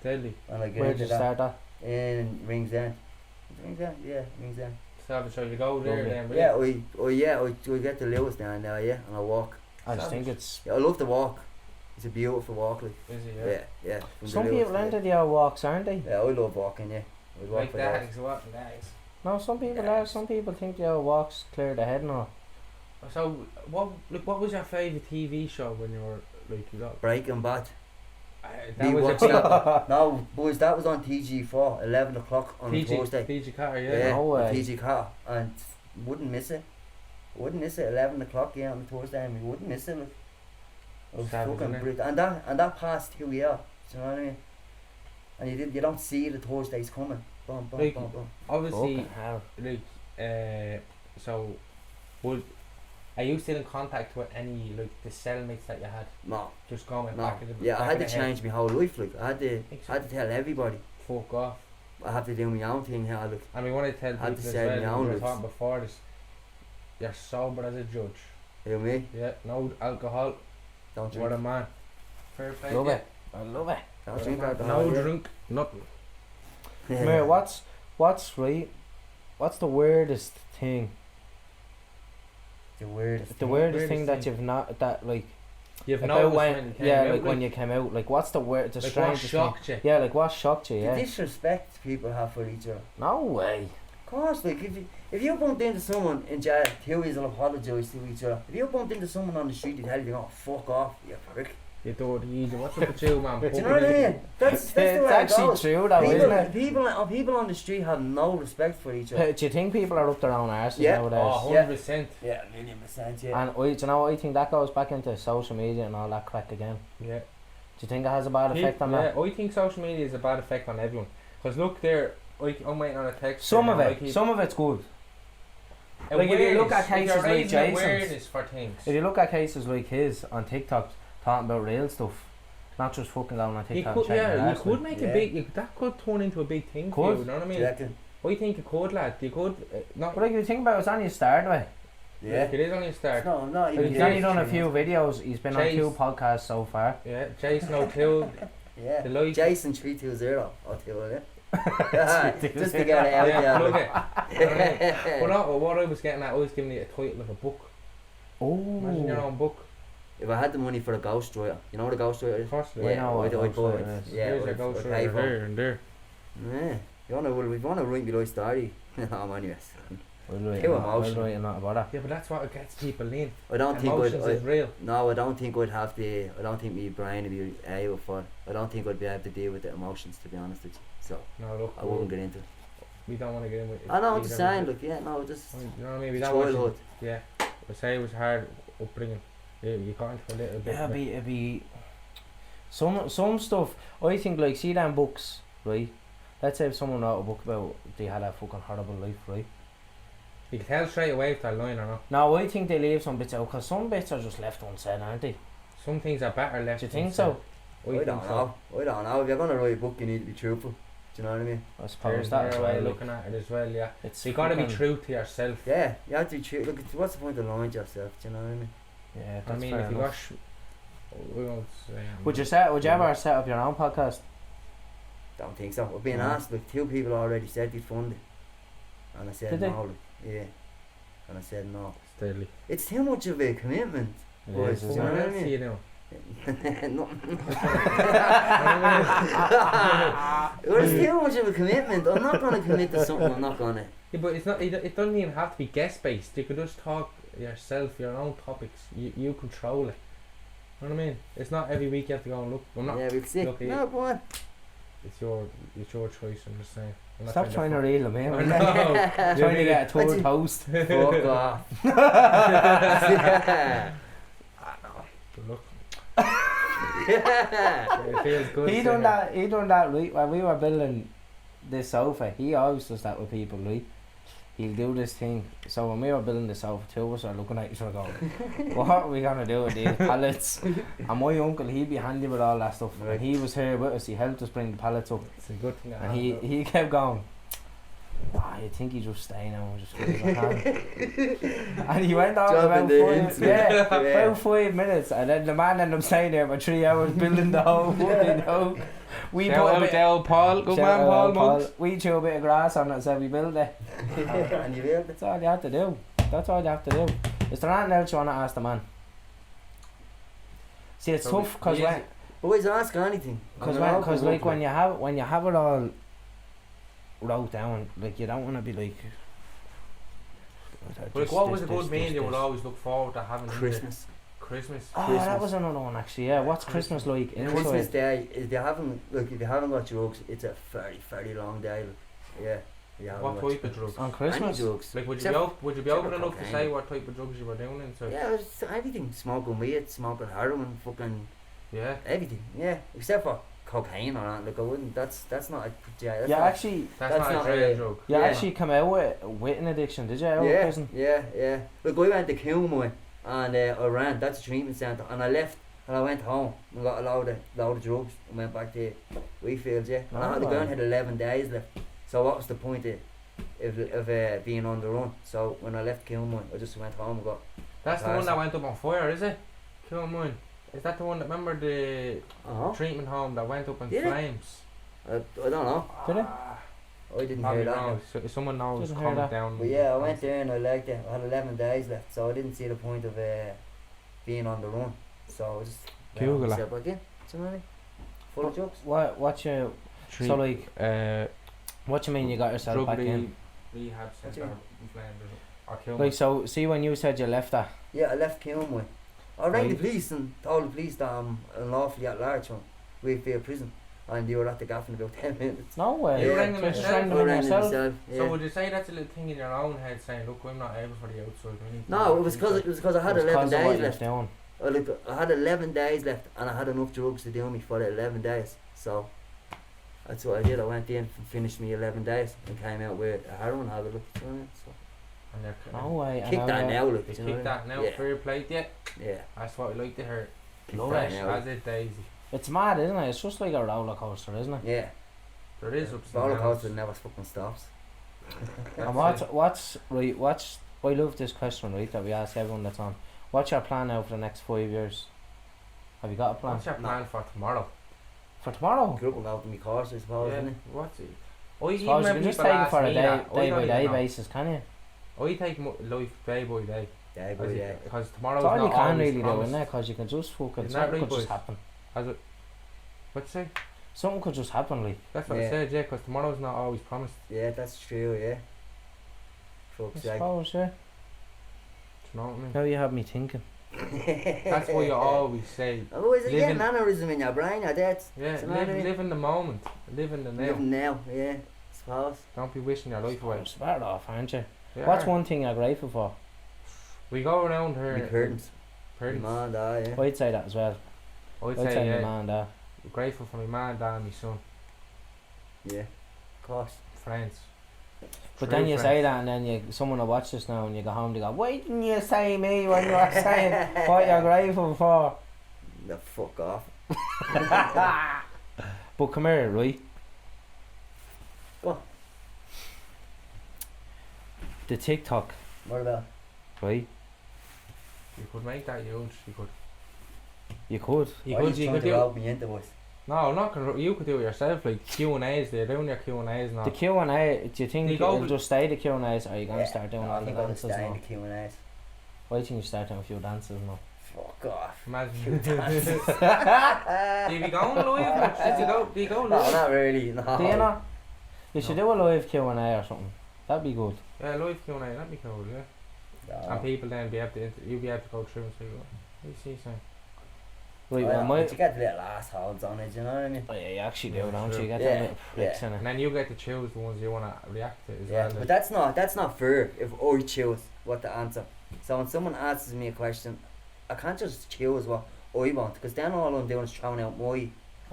deadly. when I get Where'd into you that, start that? in Ringsend. Yeah, Ringsend. So you go there Lovely. then, will Yeah, you? we get to Lewis down there, yeah, and I walk. I just Savage. think it's... Yeah, I love to walk. It's a beautiful walk, like. Is it, Yeah. from the Some Lewis, people into the old walks, aren't they? Yeah, I love walking, yeah. I walk Like for that, days. is what that is. No, some people Yeah. are. Some people think the old walks clear the head and all. So, what was your favourite TV show when you were, like, you got... Breaking Bad. that We was watched a big... that. No, boys, that was on TG4, 11 o'clock on a Thursday. PG Carter, Yeah, No way. TG car, and wouldn't miss it. 11 o'clock, yeah, on a Thursday, and we wouldn't miss it. Like. It was Savage, fucking innit? brilliant. And that passed 2 years, do you know what I mean? And you don't see the Thursdays coming. Boom, boom, Like, boom, boom. Obviously, Fucking hell. like, so, are you still in contact with any, like, the cellmates that you had? No, Just going no. back in the Yeah, I back had of to the head? change my whole life, like. I had Think so? to tell everybody. Fuck off. I have to do my own thing here, like. And we want to tell I had people to as say well, my we own were lips. talking before this, you're sober as a judge. You me? Yeah, no alcohol, Don't what a drink. man. Fair play. Love yeah. it. I love it. Don't What a drink man. alcohol. No yeah. drink, nothing. Mate, what's the weirdest thing? The weirdest. The thing. weirdest thing that weirdest thing. you've not that like You've about noticed when when you came yeah out, like when you came out, like what's the like what strangest thing? shocked you? Yeah, like what shocked you? The Yeah. disrespect people have for each other. No way. Of course, like if you bumped into someone in jail, Huey's will apologise to each other. If you bumped into someone on the street, they'd tell you, "Oh, fuck off, you prick." You thought easy. What's up with you, man? Do you know what I mean? That's the It's way it actually goes. true though, isn't it? People on the street have no respect for each other. Do you think people are up their own arses Yeah. nowadays? Oh, Yeah. 100%. Yeah, 1,000,000%. Yeah. And do you know what I think that goes back into social media and all that crack again? Yeah. Do you think it has a bad effect on that? Yeah, I think social media is a bad effect on everyone. Because look there, I'm waiting on a text. Some there of now, it, some of it's good. Like, if you look at awareness, cases you're like raising Jason's, awareness for things. If you look at cases like his on TikTok, talking about real stuff, not just fucking going on You TikTok. could, and shaking yeah, your you arse, could like. make Yeah. a big. That could turn into a big thing for Could. you. You know what I Do mean? you reckon? I think it could, lad. You could. Not. But like, if you think about it, it's only a start, way. Yeah. Like, it is only a start. No, not Like, even. he's Yeah. only done a few videos. He's been on Chase. 2 podcasts so far. Yeah, Jason O'Toole. Yeah. The like. Jason 320 O'Toole, yeah. Just to get it out Yeah, plug there. it. But no, what I was getting at, I was giving you a title of a book. Imagine your Oh, own book. If I had the money for a ghostwriter, you know what a ghostwriter is? Of course, I know what a I'd buy it. ghostwriter is. Yeah, Here's a I'd ghost pay writer for it. there and there. Yeah. If you want to write me life story, I'm anyways. we'll write Too a lot emotional. about that. Yeah, but that's what gets people in. I don't think Emotions is real. No, I don't think I'd have the. I don't think my brain would be able for. I don't think I'd be able to deal with the emotions, to be honest with you. So No, look, I wouldn't get into it. we don't want to get in with it. I know what either, you're saying. but- Look, yeah, no, just You know what I mean? We don't want childhood. to, yeah. I say it was hard upbringing. You got into a little bit. Yeah, of it. it'd be some stuff. I think like see them books, right? Let's say if someone wrote a book about they had a fucking horrible life, right? You can tell straight away if they're lying or not. Now I think they leave some bits out because some bits are just left unsaid, aren't they? Some things are better left. Do you think unsaid. so? I think don't so. know. I don't know. If you're gonna write a book, you need to be truthful. Do you know what I mean? I suppose There's that's their why way of like, looking at it as well, yeah. it's So you got to be fucking- true to yourself. Yeah, you have to be true. Look, what's the point of lying to yourself? Do you know what I mean? Yeah, that's I mean, fair if you got. enough. We won't say. Would you ever set up your own podcast? Don't think so. I've been No. asked. Like 2 people already said they'd fund it, and I said Did they? no. Like, yeah, and I said no. It's deadly. It's too much of a commitment. It Boys, is, do What you isn't know it? what I else do mean? you know? Nothing. Well, it's too much of a commitment. I'm not gonna commit to something I'm not gonna. Yeah, but it's not. It doesn't even have to be guest based. You could just talk yourself, your own topics. You control it. You know what I mean? It's not every week you have to go and look. I'm not. Yeah, we'll see. lucky. No, go on. it's your choice. I'm just saying. I'm not Stop trying to reel them in. I Trying know. to get a What's third he- host. Fuck off. Good luck. Yeah. It feels good. He seeing done it. that. He done that right when we were building this sofa. He always does that with people, right? He'll do this thing. So when we were building the sofa, two of us are looking at each other going, "What are we gonna do with these pallets?" And my uncle, he'd be handy with all that stuff. Right. And he was here with us. He helped us bring the pallets up. It's a good thing. And he kept going, you think he just stay now and just go as I can. And he went on Dropping about the 5 hints, about 5 minutes, and then the man ended up staying there for 3 hours building the whole fucking house. We Shout put a out bit, to old Paul. Good shout man, out Paul Paul. Muggs. We threw a bit of grass on it and said we built it. And you built it. That's all you have to do. That's all you have to do. Is there anything else you want to ask the man? See, it's So tough because he is- when, Boys, ask anything. cause like when you have it all wrote down, like you don't want to be like. Like, what was a good meal you would always look forward to having? Christmas. Christmas. Oh, Christmas. that was another one actually. Yeah, what's Christmas like? Christmas Inside? Day, if you haven't got drugs, it's a very long day. Like. Yeah. If you haven't What got type of drugs? On any Christmas? drugs. Like, would Except you be except open for enough to cocaine. say what type of drugs you were doing into? Yeah, it's everything. Smoking weed, smoking heroin, fucking Yeah. everything. Yeah, except for cocaine or that. Like I wouldn't. That's not. Yeah, that's Yeah, not, actually, That's That's not not a trail a- drug. you Yeah. actually come out with an addiction, did you? Out of Yeah, prison? yeah. Look, I went to Kilmoy and I ran. That's a treatment centre, and I left and I went home and got a load of drugs and went back to Wheatfields. Yeah, and I had to go and had 11 days left. So what was the point of being on the run? So when I left Kilmoy, I just went home and got. That's the one that went up on fire, is it? Kilmoy. Is that the one that, remember the treatment home that went up in Did it? flames? I don't know. Did it? I didn't Probably hear that. wrong. So if someone knows, Didn't hear comment that. down. But yeah, I went there and I liked it. I had 11 days left, so I didn't see the point of being on the run. So I just Google went it. myself back in. Do you know what I mean? Full of drugs. What you? So like, what you mean you got yourself drug back in? rehab What centre you- in Flanders or Kilmoy. Like, so see when you said you left that. Yeah, I left Kilmoy. I rang the Right. police and told the police that I'm unlawfully at large from Wheatfield prison, and they were at the gaff in about 10 minutes. No way. You Yeah, rang them Just yourself? rang I them in rang them yourself. myself. So Yeah. would you say that's a little thing in your own head saying, look, I'm not able for the outside. We need to No, do it was because I had It was 11 'cause of what days you was left. doing. I had 11 days left, and I had enough drugs to do me for the 11 days. So that's what I did. I went in and finished me 11 days and came out with a heroin habit. Look, you know what I mean? So And you're No way. kick that now, look. You You know kick what I that now Yeah. for your plate, yeah. mean? Yeah. That's what we like to hear. Love that it. now. As it Daisy. It's mad, isn't it? It's just like a roller coaster, isn't it? Yeah. There is ups and Roller downs. coaster never fucking stops. And That's what's right? I love this question, right? That we ask everyone that's on. What's your plan now for the next 5 years? Have you got a plan What's your plan for tomorrow? for tomorrow? Grew up and out to my course, I suppose, Yeah. isn't it? What's it? I Suppose even you when can just people take it ask for a me day, that, I day don't by even day know. basis, can you? I take life day by day. Day by day. Because tomorrow's That's all not you can always really do, promised. isn't it? Because you can just fucking Isn't that something right, could just boys? happen. What'd you say? Something could just happen, like. That's what I Yeah. said, yeah, because tomorrow's not always promised. Yeah, that's true, yeah. I Fuck's sake. suppose, yeah. Do you know what I mean? Now you have me thinking. That's what you always say. Otherwise, you get Living- an aneurysm in your brain, you're dead. Yeah, Do you know what I mean? live in the moment. Live in the now. Living now, yeah. Suppose. Don't be wishing your life away. You're smart off, aren't you? You What's are. one thing you're grateful for? We go around My here. curtains. Curtains. My man, yeah. I'd say that as well. I'd I'd say, say yeah. my man there. Grateful for my man, dad, and my son. Yeah. Of course. Friends. But True then you friends. say that, and then someone will watch this now, and you go home, they go, "Why didn't you say me when you were saying what you're grateful for?" The fuck off. But come here, right? Go on. The TikTok, What about? right? You could make that huge. You could. You could. You Why are could. You trying could to do. rope me into us? No, not. You could do it yourself. Like Q&As. They're doing your Q&As now. The Q&A, do you think You go it'll with- just stay the Q&As, or are you going to Yeah. start doing No, all I the think I'm dances staying now? the Q&As. I think you start doing a few dances now. Fuck off. Imagine. Dances. Do you be going live? Do you go No, live? not really. No. Do you know? You should do a live Q&A or something. That'd be good. Yeah, live Q&A. That'd be cool. Yeah. No. And people then be able to. You'll be able to go through and say, "What do you see, son?" Right, Well, well, but you get the little assholes on it, you know what I mean? Oh, yeah, you actually do, Yeah, don't true. you? You get Yeah, them little pricks yeah. in it. And then you get to choose the ones you want to react to as Yeah, well. but that's not fair if I choose what to answer. So when someone asks me a question, I can't just choose what I want, because then all I'm doing is throwing out my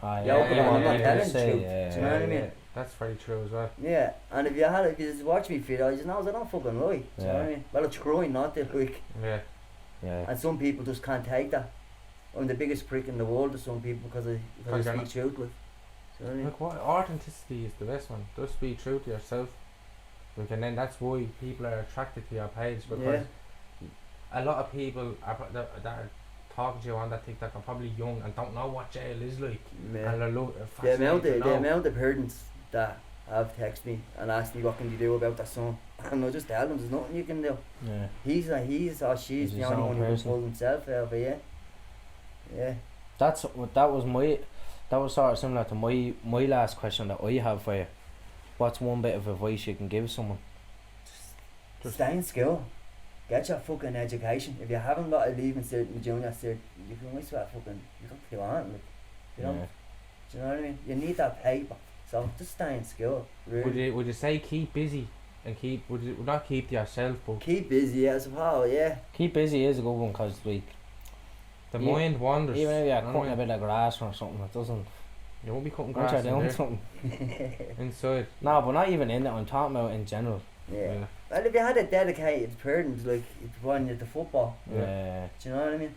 Oh, yeah, okay, I'm yeah, not yeah, telling yeah. the Say, truth. yeah, Do you know what I mean? That's very true as well. Yeah, and if you just watch me feed, I just know I don't fucking lie. Do you know what I mean? Well, I try not to, like, Yeah. Yeah. and some people just can't take that. I'm the biggest prick in the world to some people because I Because you're speak truth, like. Do you know what I mean? Like, what authenticity is the best one. Just be true to yourself. Like, and then that's why people are attracted to your page, because a lot of people that are talking to you on that TikTok are probably young and don't know what jail is like. Yeah. And they're The amount of parents that have texted me and asked me what can you do about their son, and I just tell them there's nothing you can do. Yeah. He's or she's He's the his only own one who can person. pull himself out of it. Yeah. That was sort of similar to my last question that I have for you. What's one bit of advice you can give someone? Just- Stay in school. Get your fucking education. If you haven't got a leaving cert and junior cert, you can always fucking you don't do on like, you don't. Do you know what I mean? You need that paper. So just stay in school. Really. Would you say keep busy and would you not keep to yourself, but Keep busy, I suppose. Yeah. Keep busy is a good one, because like the Yeah. mind wanders. even if you you're know what cutting I a mean? bit of grass or something, it doesn't. You won't be cutting Once grass you're in doing there. something. Inside. No, but not even in it. I'm talking about in general. Yeah. Well, if you had a dedicated parent, like if you wanted you to football, Yeah. do you know what I mean?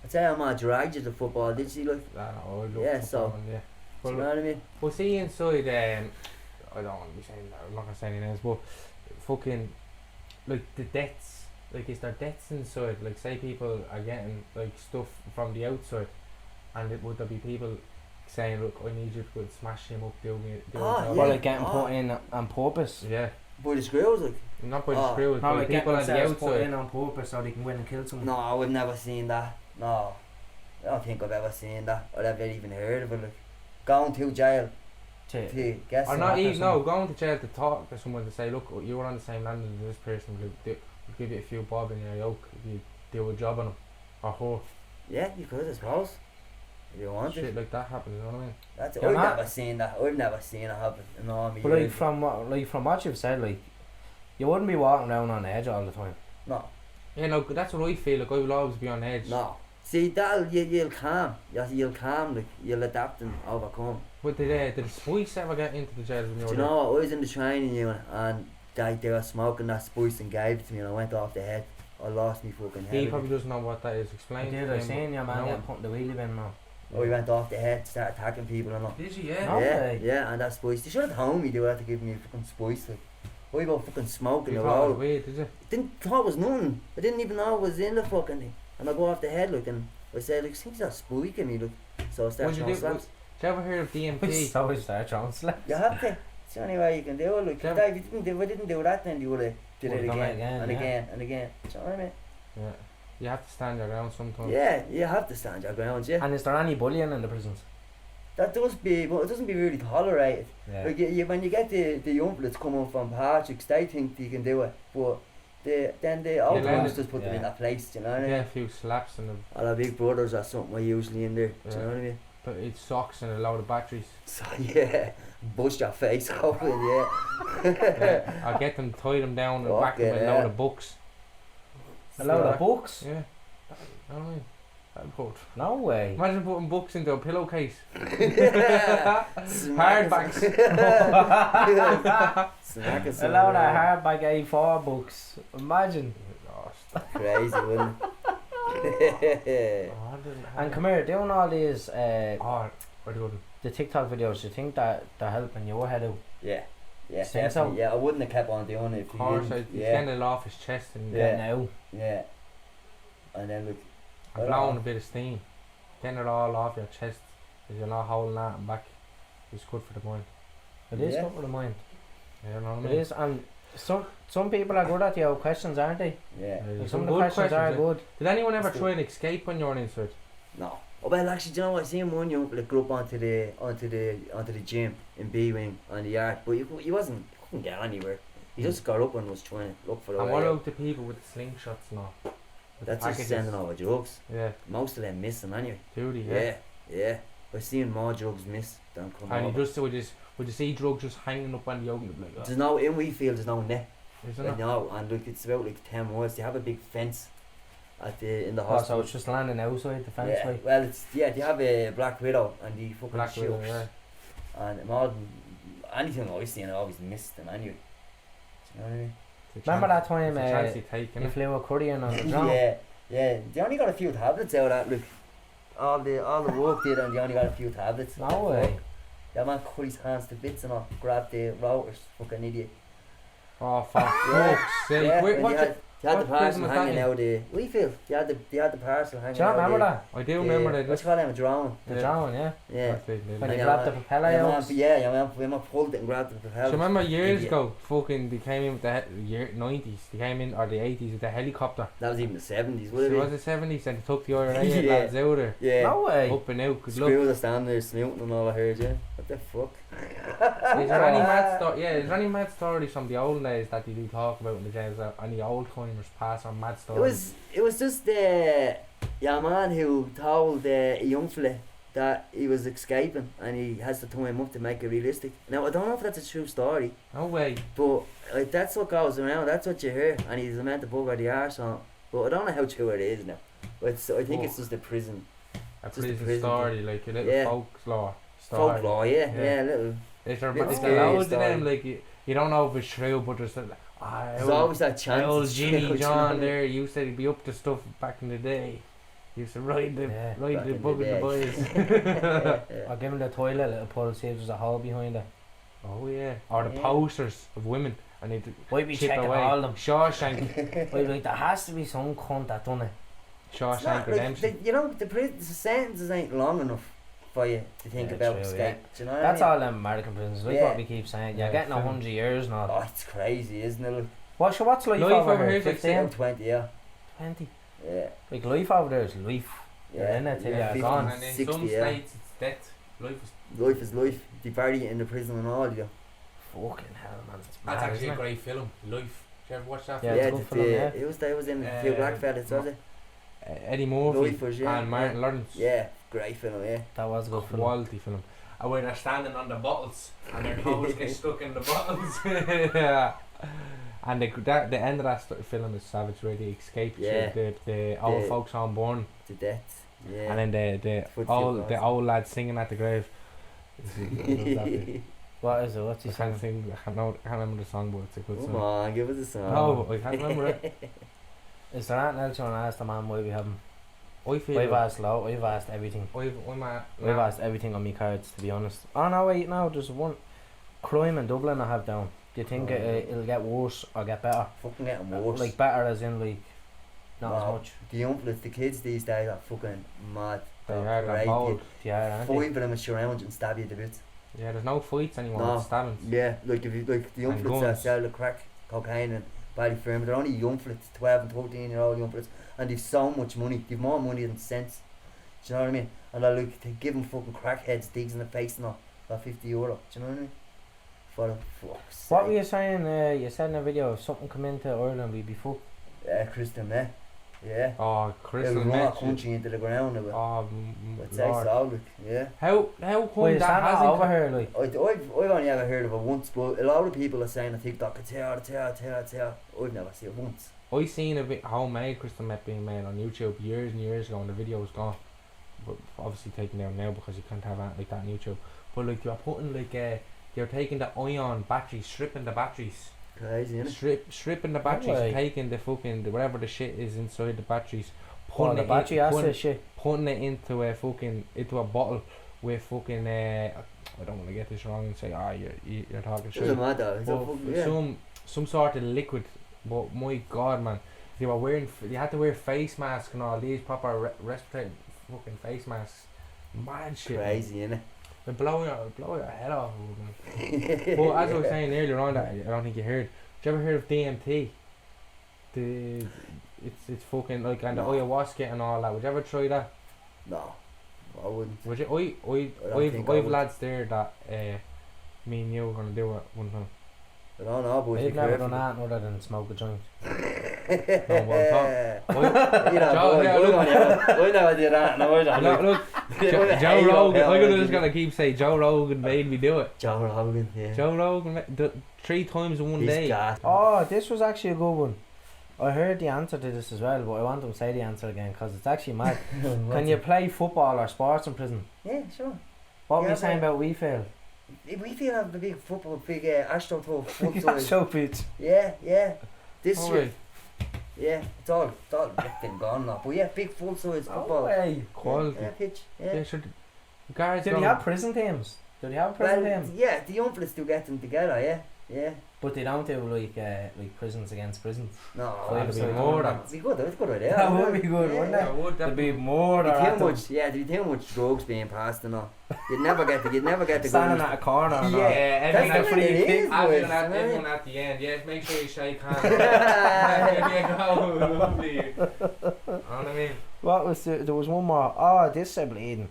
I'd say I'm dragged you to football. Did you like? I love Yeah, football so- and, yeah. Do you Well, know what I mean? Well, see inside, I don't want to be saying that, I'm not going to say any names, but fucking, like, the debts, like, is there debts inside? Like, say people are getting, like, stuff from the outside, and would there be people saying, look, I need you to go and smash him up, do Ah, a yeah. job? Well, like getting Oh. put in on purpose. Yeah, By the screws, like. not by the Oh. screws, Not but like getting people on the themselves put outside. in on purpose so they can win and kill someone. No, I've never seen that. No, I don't think I've ever seen that or ever even heard of it. Like, going to jail to get Or some. not even, no, someone. going to jail to talk to someone to say, look, you were on the same land as this person, we'll give you a few bob in your yoke if you do a job on them, or her. Yeah, you could, I suppose. If you want Shit it. like that happens, you know what I mean? That's it. You're I've not- never seen that. I've never seen it happen in all my But like years. from what you've said, like you wouldn't be walking around on edge all the time. No, Yeah, no, that's what I feel, like I will always be on edge. no. See, you'll calm. You'll calm, like, you'll adapt and overcome. But did the Spice ever get into the jails when you Do were you know what? I was in the training unit and they were smoking that spice and gave it to me and I went off the head. I lost me fucking there? He head. probably doesn't know what that is. I Explain did. to I him. seen your man No. getting put in the wheelie bin now. I went off the head, started attacking people and all. Did you, yeah? No. Yeah, way. yeah, and that spice. They should have told me they were to give me fucking spice. Like, I got fucking smoking You the thought it was road. weird, did you? Didn't thought it was nothing. I didn't even know it was in the fucking thing. And I go off the head, like, and I said, like, seems that spiking me, look. So I started What'd you throwing do? slaps. Did you ever hear of DMT? So we start throwing slaps. You have to. It's the only way you can do it. Like, Yeah. if we didn't do that, then you would have did Would've it done again, it again, and yeah. again and again. Do you know what I mean? Yeah. You have to stand your ground sometimes. Yeah, you have to stand your ground, yeah. And is there any bullying in the prisons? That does be, but it doesn't be really tolerated. Yeah. Like when you get the young bloods coming from Patrick's, they think they can do it, but then the old learn ones it, just put them in yeah. that place. Do you know what I mean? Yeah, a few slaps and All our big brothers or something are usually in there. Do you Yeah. know what I mean? but it's socks and a load of batteries. So yeah, bust your face open, yeah. Yeah. I'll get them, tie them down and whack them with a Fucking load hell. of books. A load Yeah. of books? Yeah. You know what I mean? That'd be good. No way. Imagine putting books into a pillowcase. Smack Hardbacks. Smack us. A load of hardback A4 books. Imagine. Gosh. Crazy, wouldn't it? And come here, doing all these Oh, very good. the TikTok videos, you think that they're helping your head out? Yeah. Yeah, Think so? definitely. Yeah, I wouldn't have kept on doing it if Of you course, didn't. he's Yeah, getting it off his chest and Yeah. Now. yeah. And then look, and blowing a bit of steam. Getting it all off your chest because you're not holding that and back. It's good for the mind. It is Yeah. good for the mind. You know what I It mean? is, and some people are good at the old questions, aren't they? yeah. Yeah, Like, some some of the good questions are yeah. good. Did anyone ever It's try and escape when you were inside? No. Oh, well, actually, do you know what? I seen one young like grew up onto the gym in B wing on the yard, but he couldn't get anywhere. He just got up and was trying to look for the And way what out. about the people with the slingshots and all? That's just sending over drugs. Yeah, Most of them miss them anyway. duty. Yeah. We're seeing more drugs miss than come And over. you just would you see drugs just hanging up on the yoke like that? There's no, in Wheatfield there's no net. Isn't Like, it? no, and look, it's about like 10 miles. They have a big fence in the Oh, hospital. so it's just landing outside the fence, Yeah, like. well, they have a Black Widow and the fucking Black Widow, ships. yeah. And more than anything I've seen, I always missed them anyway. Do you know what I mean? Remember that time It's a chance you take, you innit? flew a Korean on the drone? yeah. They only got a few tablets out of that. Look, all the work did, and they only got a few tablets. No way. Yeah, man, cut his hands to bits and all. Grabbed the rotors. Fucking idiot. Oh, for Yeah. fuck's sake. Yeah, Wait, when what they had the what parcel prison was that hanging in? out the Wheatfield. They had the parcel hanging Do you out. not remember that? I do remember that. What you call them, a drone? The Yeah. drone, yeah. Yeah. When Yeah, you grabbed the man. propeller Yeah, man, out. when I pulled it and grabbed the So propeller. remember years Idiot. ago, fucking, they came in with the year 90s, they came in, or the 80s with the helicopter. That was even the 70s, So would it it was be? the 70s and they took the IRA Yeah. lads out there, Yeah. No way. up and out, good luck. Screw the stand there snooting and all I heard, yeah. What the fuck? Is there any is there any mad stories from the old days that you do talk about in the jails, that any old timers pass on mad stories? It was just your man who told a young fella that he was escaping and he has to tie him up to make it realistic. Now I don't know if that's a true story, No way. but that's what goes around. That's what you hear, and he's meant to bugger the arse on. But I don't know how true it is now. But I think it's just the prison A Just a prison prison story, like a little Yeah. folklore story. folklore. Yeah, little. Is there Little is scary there loads of story. them, like you don't know if it's true, but there's like, There's always that chance. old it's Jimmy true, John you know? there used to be up to stuff back in the day. He used to ride the Yeah. Back in the bug with the day. boys. I'll give him the toilet a little pull, see if there's a hole behind it. Oh yeah. Or the Yeah. posters of women and they'd Might be chip checking away. all of them. Shawshank. But like, there has to be some cunt that done it. It's Shawshank not, like, Redemption. you know, the sentences ain't long enough for you to think Yeah, about true, escape. yeah. Do you know what That's I mean? all them American prisons, like Yeah. what we keep saying. You're Yeah, getting film. 100 years and all. Oh, it's crazy, isn't it? Look, What's life Life over over here? here is like 15? 20, yeah. 20? Yeah. Like life over there is life. Yeah, in it till yeah, you're 50, gone. And in 60, some yeah. states it's death. Life is Life is life. They bury you in the prison and all, you. Fucking hell, man. It's That's mad, actually isn't a it? great film. Life. Did you ever watch that Yeah, film? it's a good film, yeah. It was in a few black fellas, was it? Eddie Murphy Life was, yeah. and Martin Lawrence. Yeah, great film, yeah. That was a good film. Quality film. And where they're standing on the bottles and their toes get stuck in the bottles. Yeah. And the end of that film is savage, where they escape Yeah. the old The- folks on bourne, To death. Yeah. and then the old lad singing at the grave. I love that bit. What is it? What's he I can't saying? sing. I can't remember the song, but it's a good Come song. on, give us a song. No, I can't remember it. Is there anything else you want to ask the man why we haven't? I feel I've asked I've asked everything. I'm at. I've asked everything on my cards, to be honest. Oh no, wait, no, there's one crime in Dublin I have down. Do you think it'll get worse or get better? Fucking getting worse. Like better as in like not as No. much. The young the kids these days are fucking mad. They They're are, they're crazy. bold. Yeah, aren't they? Five of them will surround you and stab you to bits. Yeah, there's no fights anymore. No. It's stabbings. Yeah, like if you like the young And flits that guns. sell the crack, cocaine and body firm, they're only young flits, 12 and 13-year-old young flits, and they've so much money, they've more money than sense. Do you know what I mean? And they're like, they give them fucking crackheads digs in the face and all for €50. Do you know what I mean? For the fuck's What were sake. you saying? You said in a video if something come into Ireland we'd be fucked. Crystal meth. Yeah. Oh, It'll crystal run our meth. country into the ground. It will. Oh, I'd say Lord. so, look, yeah. How Why come is that that not hasn't over here? Like, I've only ever heard of it once, but a lot of people are saying on TikTok, it's here. I've never seen it once. I seen a bit homemade crystal meth being made on YouTube years and years ago, and the video was gone. But obviously taken down now because you can't have anything like that on YouTube. But like you're putting you're taking the ion batteries, stripping the batteries, Crazy, innit? stripping the batteries, way. taking the fucking whatever the shit is inside the batteries, oh, the battery acid putting, shit. putting it into a bottle with fucking I don't want to get this wrong and say you're talking shit. Doesn't matter. It's a But fucking, yeah. some sort of liquid. But my God, man, they were wearing. They had to wear face masks and all these proper respiratory fucking face masks. Mad shit. man. Crazy, innit? They blow your head off. Man. But as I was saying earlier on, that I don't think you heard. Did you ever heard of DMT? It's fucking like and the No. ayahuasca and all that. Would you ever try that? No, I wouldn't. Would you? I don't think I I've would. lads there that me and you were gonna do it one time. I don't know, boys. I've be never careful. done that other than smoke a joint. No, well, You know, Joe, boy, yeah, we're look. going out. We never did that. No, we don't. Look, Joe Rogan. I'm just gonna keep saying Joe Rogan made me do it. Joe Rogan, yeah. Joe Rogan, 3 times in one He's day. gas. Oh, this was actually a good one. I heard the answer to this as well, but I want them to say the answer again because it's actually mad. Can you play football or sports in prison? Yeah, sure. What were Yeah, you saying about we feel? We feel have the big football, big AstroTurf full That's size. so pitch. Yeah. This Oh, year, wait. yeah, it's all been gone now. But yeah, big full size football. way. Quality. Yeah, pitch. Yeah, Yeah. sure. Guys, Do they have prison teams? Do they have a prison team? Yeah, the young fellas do get them together. Yeah. But they don't do like prisons against prisons. No, That'd be so more than. It'd be good. It's a good idea. That would be good, Yeah, wouldn't yeah. it? would There'd be more than There'd be too much drugs being passed and all. You'd never get to standing go. at a corner. And Yeah, all. everyone that's at what it is, boys. everyone at the end. Yes, make sure you shake hands. There you go, lovely. You know what I mean? What was there was one more. Oh, this is bleeding.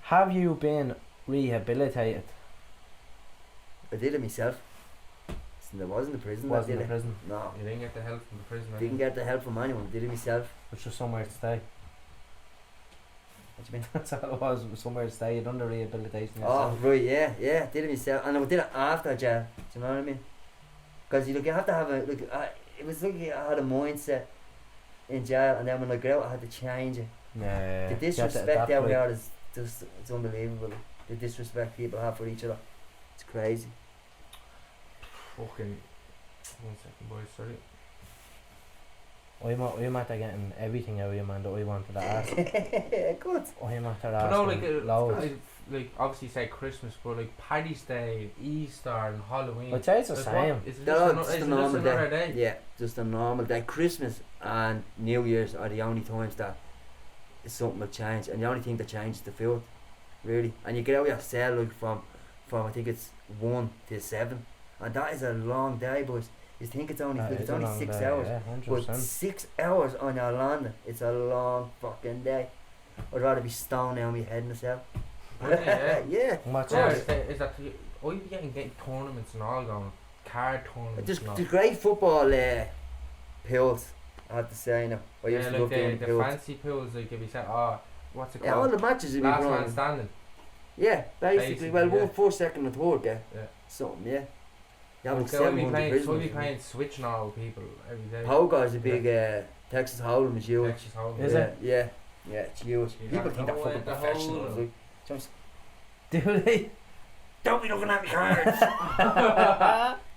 Have you been rehabilitated? I did it myself. There wasn't a prison. Wasn't I in did it. prison. No, You didn't get the help from the prison. didn't get the help from anyone. Did it myself. Which was somewhere to stay. What do you mean? That's all it was. Somewhere to stay. You'd under rehabilitation. Oh, yourself. right, yeah, did it myself, and I did it after jail. Do you know what I mean? Because you have to have a it was like I had a mindset in jail, and then when I got out, I had to change it. Yeah. The you have to disrespect adapt, out like. there is just it's unbelievable. The disrespect people have for each other, it's crazy. Fucking. 1 second, boys. Sorry. I'm after getting everything out of you, man, that I wanted to ask. Good. I'm after But no, asking loads. like obviously say Christmas, but like Paddy's Day, Easter, and Halloween. I'd say it's the Like, same. what- Is it No, just, it's is the it just normal another day. day? Yeah, just a normal day. Christmas and New Year's are the only times that something will change, and the only thing that changes is the food, really. And you get out of your cell like from I think it's 1 to 7, and that is a long day, boys. You think it's only That it's is a only long 6 day, hours, yeah, but 100%. 6 hours on your landing, it's a long fucking day. I'd rather be stoned down my head in the cell. Yeah. Yeah. And what's Yeah, yours? is that I'd be getting tournaments and all going, card tournaments There's and all. great football pills, I have to say now. I used Yeah, to like love doing the pills. fancy pills, like if you said, oh, what's it Yeah, all called? the matches would be Last man wrong. standing. Yeah, basically. Basically, Well, yeah. 1, 4, 2nd, and 3rd, yeah. Yeah. Something, yeah. You have like So I'd be 700 playing, prisoners. playing Switch and all people every day. Poker is a big Texas Hold'em is huge. Texas Hold'em. Is yeah, it? Yeah, it's huge. You People have think they're no fucking way to professionals. hold Like, just, Do they? don't be looking at me cards.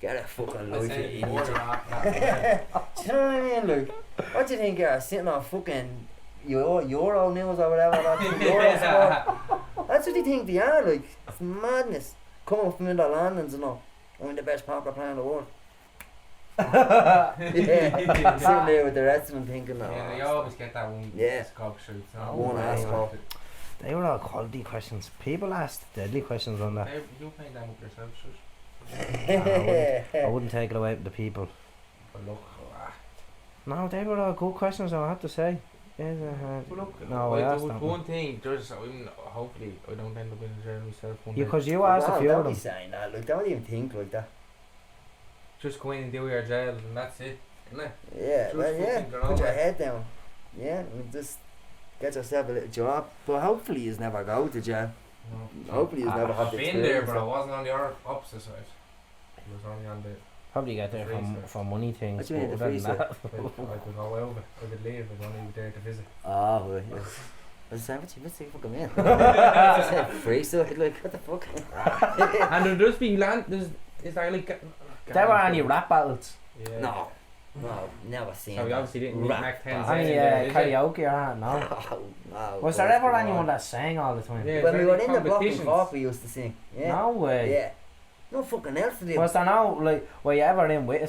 Get a fucking I life, say you more idiot. than that. Do you know what I mean? Like, what do you think you're sitting on fucking Euro News or whatever? That's Euro Sport. That's what you think they are, like. It's madness. Coming up from in the Londons and all. I'm the best poker player in the world. Yeah. Sitting there with the rest of them thinking, no. Yeah, they always get that one. Yeah. Cock shoot. Oh, One wow. asshole. They were all quality questions. People asked deadly questions on that. You playing them up yourself, shush. I wouldn't take it away from the people. But look, No, they were all good questions, I have to say. Yeah, but look, No, like, I there asked was that one thing, just hopefully I don't end up in jail myself one Yeah, day. because you asked a few of Don't them. be saying that. Look, don't even think like that. Just go in and do your jail and that's it, isn't it? Yeah, Just well, yeah. fucking get Put on your with it. head down. Yeah, and just get yourself a little job. But hopefully you never go to jail. No. Hopefully you never have I've the been there, but I experience. wasn't on the opposite side. I was only on the. Probably get there Free stuff. for money things. What do you mean, but the other free than that- I could go over. I could leave. I was only there to visit. Ah, well, yeah. I was saying, what's you fucking mean? Just like free stuff, like, what the fuck? And there'll just be is there like. There were any rap battles. Yeah. No, never seen So we that. obviously didn't meet Rap Mac 10 battle. Any karaoke or that? No. No, Was there ever anyone that sang all the time? Yeah. When we there were any in the block in competitions? Cork, we used to sing. Yeah. No way. Yeah. No fucking else to do. Was there no, like, were you ever in with a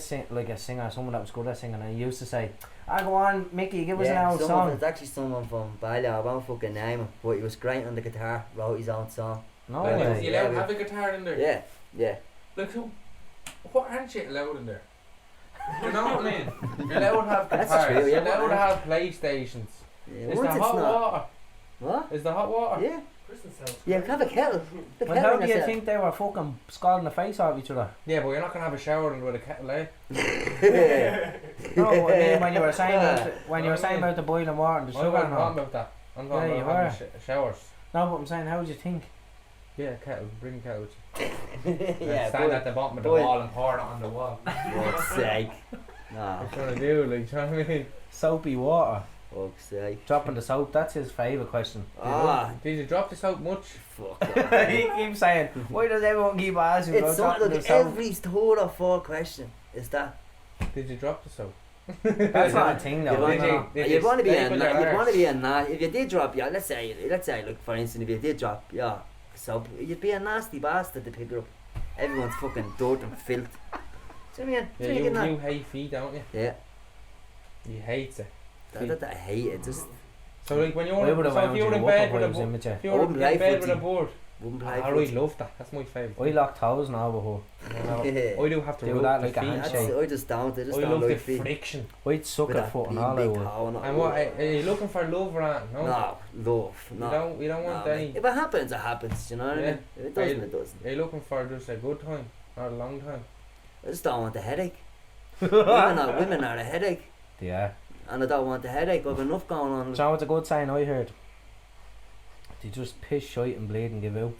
singer, someone that was good at singing, and you used to say, go on, Mickey, give us an old song? It's actually someone from Bali, I won't fucking name him, but he was great on the guitar, wrote his own song. No Like, way. is he allowed to have a guitar in there? Yeah, yeah. Like, so, what aren't you allowed in there? You know what I mean? You're allowed to have That's guitars. true, yeah, You're allowed to but- have PlayStations. Yeah, Is once there it's hot not. water? What? Is there hot water? Yeah. Prison cells. Yeah, have a kettle. The Well, kettle how in do you yourself. think they were fucking scalding the face off each other? Yeah, but you're not gonna have a shower with a kettle, eh? No, I mean when you were saying about the boiling water and the I'm sugar not and talking all. about that. I'm Yeah, talking you about having were. showers. No, but I'm saying, how do you think? Yeah, kettle. Bring a kettle with you. Yeah, Stand at the bottom of the boy. wall and pour it on the wall. fuck's sake. Nah, What you trying to do? Like, you know what I mean? Soapy water. fuck's sake. Dropping the soap, that's his favourite question. Ah, Did you drop the soap much? fuck. He keeps saying, why does everyone keep asking It's about something dropping the like soap? every third or fourth question is that. Did you drop the soap? That's not a thing though. You'd no, no. Did You'd want to be a staple your arse? if you did drop, yeah, let's say like for instance, if you did drop, yeah, soap, you'd be a nasty bastard to pick it up. Everyone's fucking dirt and filth. Do you know what I mean? Yeah, Do you get that? you hate feet, don't you? Yeah, You hate it. that I hate it. Just So like when I would you're have so if wound you're you in up bed if with I a was board, in with you. if you're wouldn't in play bed with a footy. board, wouldn't I play really footy. love that. That's my favourite. I lock toes now before. I do have to Do rub that the like a feet. handshake. I just don't. I just I don't love the like feet. friction. I'd suck With a that foot and big, all I big would. toe and And what? Are you looking for love or anything? No. No, love. No. You don't want No, any. mate. If it happens, it happens. You know what I Yeah. mean? If it doesn't, it doesn't. Are you looking for just a good time, not a long time? I just don't want the headache. Women are a headache, Yeah. and I don't want the headache. I've enough going on. Do you know what's a good sign I heard? They just piss, shite and bleed and give out.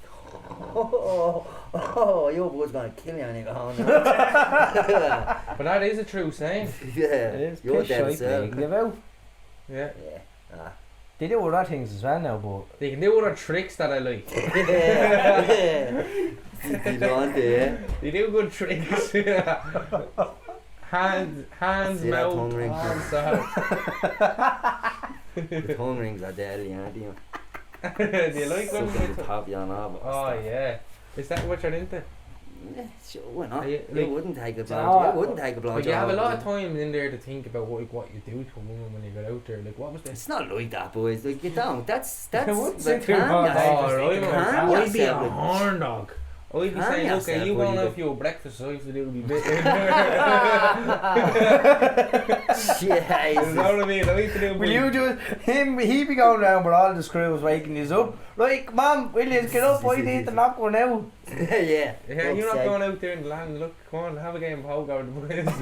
Your boy's gonna kill you when you go home. But that is a true saying. Yeah, It is. you're Piss, dead shite, as bleed hell. and give out. Yeah. Yeah. Ah. They do other things as well now, but They can do other tricks that I like. Yeah. You don't, yeah. They do good tricks. Hands, See that mouth, tongue ring? arms, so. The tongue rings are deadly, aren't they? Do you like them? Sucking the top, you know. but Oh stuff. yeah. Is that what you're into? Yeah, sure, why not? Are you, You like, wouldn't take a Do you know blow. what? You wouldn't take a blow. But you have a lot of time in there to think about what you do to a woman when you get out there. Like, what was this? It's not like that, boys. Like, you don't. That's wouldn't like, sit there calm all yourself. day. Oh, right, Calm man. I'd be a yourself. horn dog. I'd be Calm saying, look, are yourself, you going buddy, out for your breakfast? So I have to do a bit. You Jesus. know what I mean? I have to do a will bit. you just he be going around with all the screws waking you up? Like, Mum, will you get up? I need to knock one out. Yeah. Yeah, you're not Fuck's sake. going out there in the land. Look, come on, have a game of poker with the boys.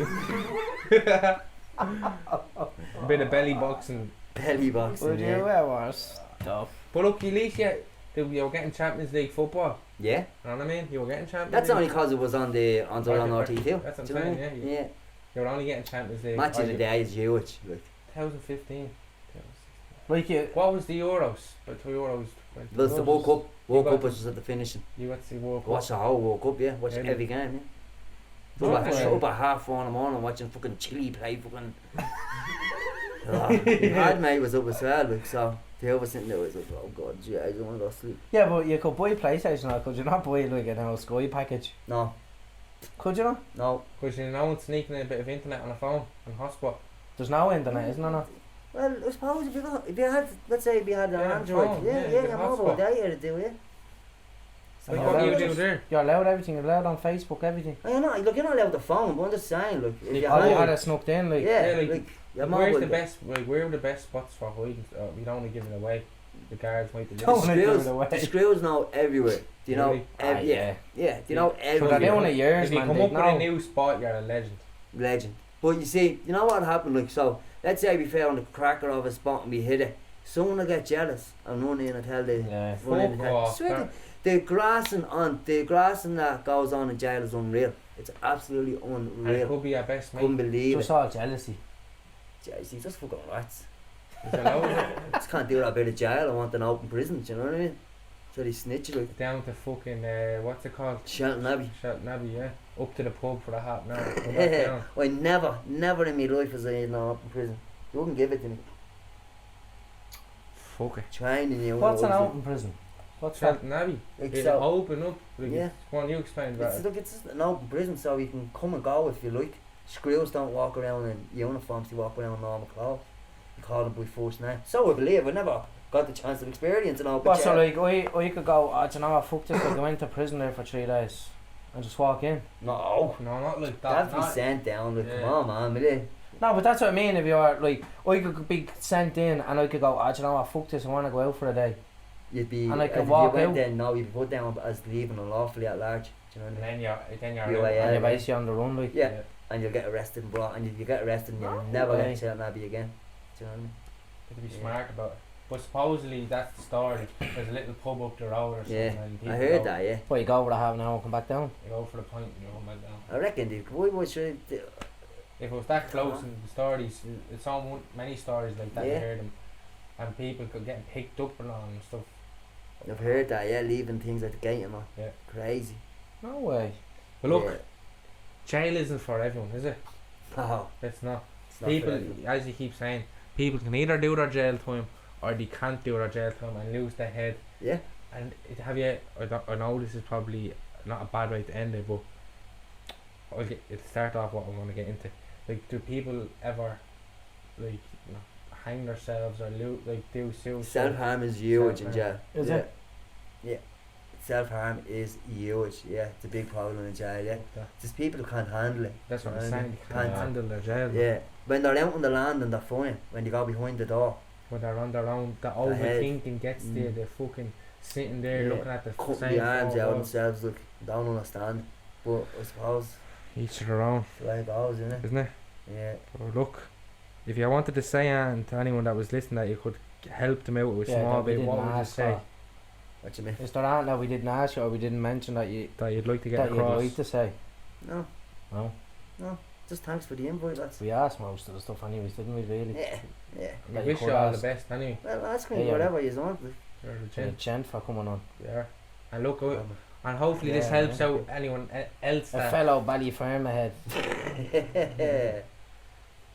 A bit of belly boxing. Belly boxing. Would you Yeah. ever stuff? But look, at least you were getting Champions League football. Yeah. You know what I mean? You were getting Champions That's League. only because it was on the on RT too. That's what I'm Do you know saying, what I mean? yeah, Yeah. You were only getting Champions League. Match of the day is huge. Like, 2015. Like you, What was the Euros? But the Euros. that's the World Cup. World got- Cup was just at the finishing. You got to see World Cup. Watch the whole World Cup, yeah. Watch Yeah, every game, yeah. No Up at, way. up at 4:30 in the morning watching fucking Chile play fucking. My hard mate was up as well, like, so they were sitting there, was like, oh god, gee, I don't want to go sleep. yeah, but you could buy PlayStation, or could you not buy like an old Sky package? No, Could you not? no. Because you know it's sneaking in a bit of internet on a phone and hotspot. There's no internet, isn't there? No? Well, I suppose if you had, let's say if you had an Yeah, Android, phone, yeah, yeah, yeah, the your mobile hotspot. data to do, yeah. So Like you're what you allowed, do there. you're allowed everything. You're allowed on Facebook, everything. I know, look, you're not allowed the phone, but I'm just saying, look, if you Oh, Oh, you had had it, it snuck in, like. yeah, Yeah, like, like, your Where's mobile. the best? Like, where are the best spots for hiding? We don't want to give it away. The guards might be Don't listening. wanna give screws, it away. the screws now everywhere. Do you know? Really? Yeah, yeah. Do you know So they're everywhere? doing it years, If you man. come They up with know. a new spot, you're a legend. Legend. But you see, you know what happened? Like, so let's say we found a cracker of a spot and we hit it. Someone will get jealous and run in and tell the Yeah. run in and Fuck tell. off. Swear to- the grassing that goes on in jail is unreal. It's absolutely And it unreal. could be your best mate. Couldn't believe Just it. all jealousy. Jeez, just fucking rats. Is there loads of- Just can't do that bit of jail. I want an open prison. Do you know what I mean? So they snitch like Down to fucking what's it called? Shelton Abbey. Shelton Abbey, yeah. Up to the pub for a half an hour. Come back down. I never in my life was I in an open prison. You wouldn't give it to me. Fuck it. Training you. What's an was open prison? What's that? Shelton Abbey. Like It so, open up. Like, Yeah. Go on, you explain about it's, it. look, it's just an open prison, so you can come and go if you like. Screws don't walk around in uniforms; they walk around in normal clothes. You call them by first name. So I believe I never got the chance of experience an open What, so jail. like, I could go, oh, do you know what, fuck this, I go into prison there for 3 days and just walk in. No, No, not like that have that. to be Not, sent down. Like, Yeah. come on, man, will you? No, but that's what I mean, if you're like, I could be sent in and I could go, oh, do you know what, fuck this, I want to go out for a day. you'd be, And like if a you walk went out. there, no, you'd be put down as leaving unlawfully at large. Do you know And what I mean? then you're You out. are, And you're yeah. basically on the run, like. Yeah. And you'll get arrested and brought, and you get arrested and you'll No never way. get to Shelton Abbey again. Do you know what I mean? You have to be Yeah. smart about it. But supposedly that's the story. There's a little pub up the road or something. Yeah, and people I heard go, that, yeah. But you go over the half an hour and come back down. You go for the pint and you come back down. I reckon why should If it was that close in the stories, it's so many stories like that. You Yeah. hear them, and people could getting picked up and all and stuff. I've heard that, yeah, leaving things at the gate and all. Yeah. Crazy. No way. But look, Yeah. jail isn't for everyone, is it? No, It's not. it's not People, for everyone. as you keep saying, people can either do their jail time or they can't do their jail time and lose their head. Yeah. And have you? I know this is probably not a bad way to end it, but it'll start off what I'm going to get into. Like, do people ever, like, you know, hang themselves or do suicide? Self-harm is huge in Self-harm. jail. Is yeah. it? Yeah. Self-harm is huge, yeah. It's a big problem in jail, yeah. Fuck that. Just people who can't handle it. That's what I'm Right. saying. They can't Can't- handle their jail. Yeah. When they're out on the land and they're fine, when they go behind the door, When they're on their own, the head. overthinking gets there. Mm. They're fucking sitting there Yeah. looking at the cutting same the arms four out walls. themselves, look, don't understand. But I suppose Each to their own, it's the way it goes, isn't it? isn't it? Yeah. But look, if you wanted to say anything to anyone that was listening that you could help them out with a Yeah, small that we bit, didn't what would you ask say for. What you mean? Is there anything that we didn't ask you or we didn't mention that that you'd like to get that you'd across? like to say? No. No? Just thanks for the invite, lads. We asked most of the stuff anyways, didn't we, really? Yeah. Yeah. I That wish could you all the ask. best anyway. Well, ask me Yeah, yeah. whatever you want. You're the And gent. gent for coming on. Yeah. And look, and hopefully this Yeah, helps yeah. out anyone else A that. fellow Ballyferm ahead. Yeah.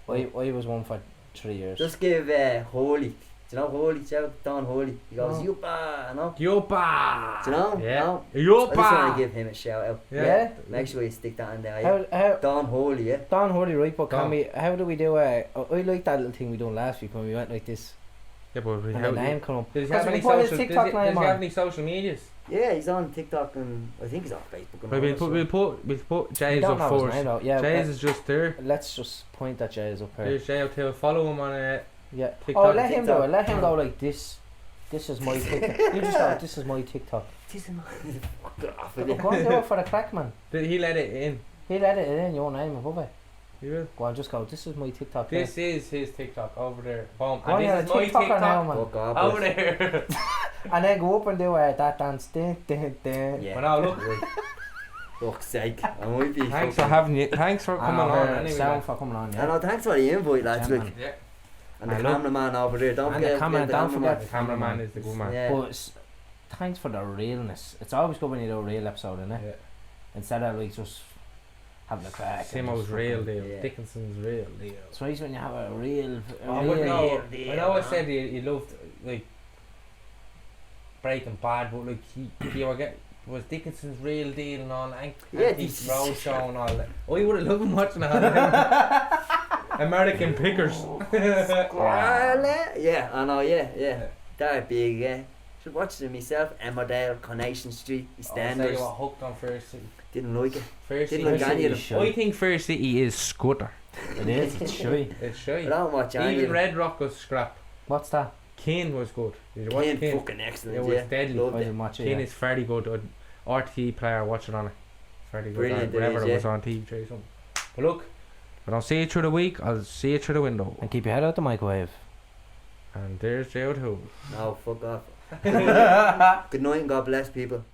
I was one for 3 years. Just give Holy. Do you know Holy? Shout Don Holy. He goes, No. Yupa, no? Yopa! Do you know? Yeah. No? I just want to Yopa! give him a shout out. Yeah? Make sure you stick that in there. Yeah. How Don Holy, yeah? Don Hurley, right, but Don. can we, how do we do I like that little thing we done last week when we went like this Yeah, but and the name come up. does he have Because any we put his social? TikTok Does name he have on. any social medias? Yeah, he's on TikTok and I think he's on Facebook. And Right, all we'll that put We Jay's don't up know his first. name though. Yeah, Jay's is just there. let's just point that Jay's up here. There's Jay up here. Follow him on Yeah. TikTok. Oh, let him do TikTok. it. Let him go like this. This is my TikTok. You just go, this is my TikTok. This is my fuck off with Go it. on, do it for the crack, man. He let it in. He'll edit it in your name above it. He will. Go on, just go, this is my TikTok. This is his TikTok over there. Boom. Go on, And you're a this is my TikToker now, TikTok man. Fuck off. over boys. there. And then go up and do that dance. Dun, dun, dun. Yeah. But now look. Fuck's sake. I might be. Thanks for fucking- having you. Thanks for coming on. Anyway, Sound man. for coming on, I yeah. know, thanks for the invite, lads. Yeah, Look. man. Yeah. And the And look- cameraman over there. Don't And the forget camera- the don't cameraman. The cameraman is the good man. Yeah. But thanks for the realness. It's always good when you do a real episode, innit? Yeah. Instead of like just having a crack. and Simo's just real fucking- deal. Yeah. Dickinson's real deal. It's nice when you have a real. Oh, but no, I know I said you loved like Breaking Bad, but like you were get was Dickinson's real deal and all, Yeah, Antique this- Roadshow and all that. Oh, you would have loved watching that. American Pickers. Yeah, I know, yeah. Yeah. That big, yeah. Should watch them myself. Emmerdale, Coronation Street, I'll tell you EastEnders. what, hooked on First City. Didn't like it. First Didn't City. like any of them. Sure. I think First City is scudder. It is, it's shy. It's I shy. don't watch any Even of them. Red Rock was scrap. What's that? Kane was good. Did you watch Kane Kane? fucking excellent, It was yeah. deadly. Loved I it. didn't watch it. Kane Yeah. is very good. RTE player watching on it. Very good. Brilliant, Whatever it it is, was on TV or something. But look, if I don't see you through the week, I'll see you through the window. And keep your head out the microwave. And there's Jay OToole. No, fuck off. Good night and God bless people.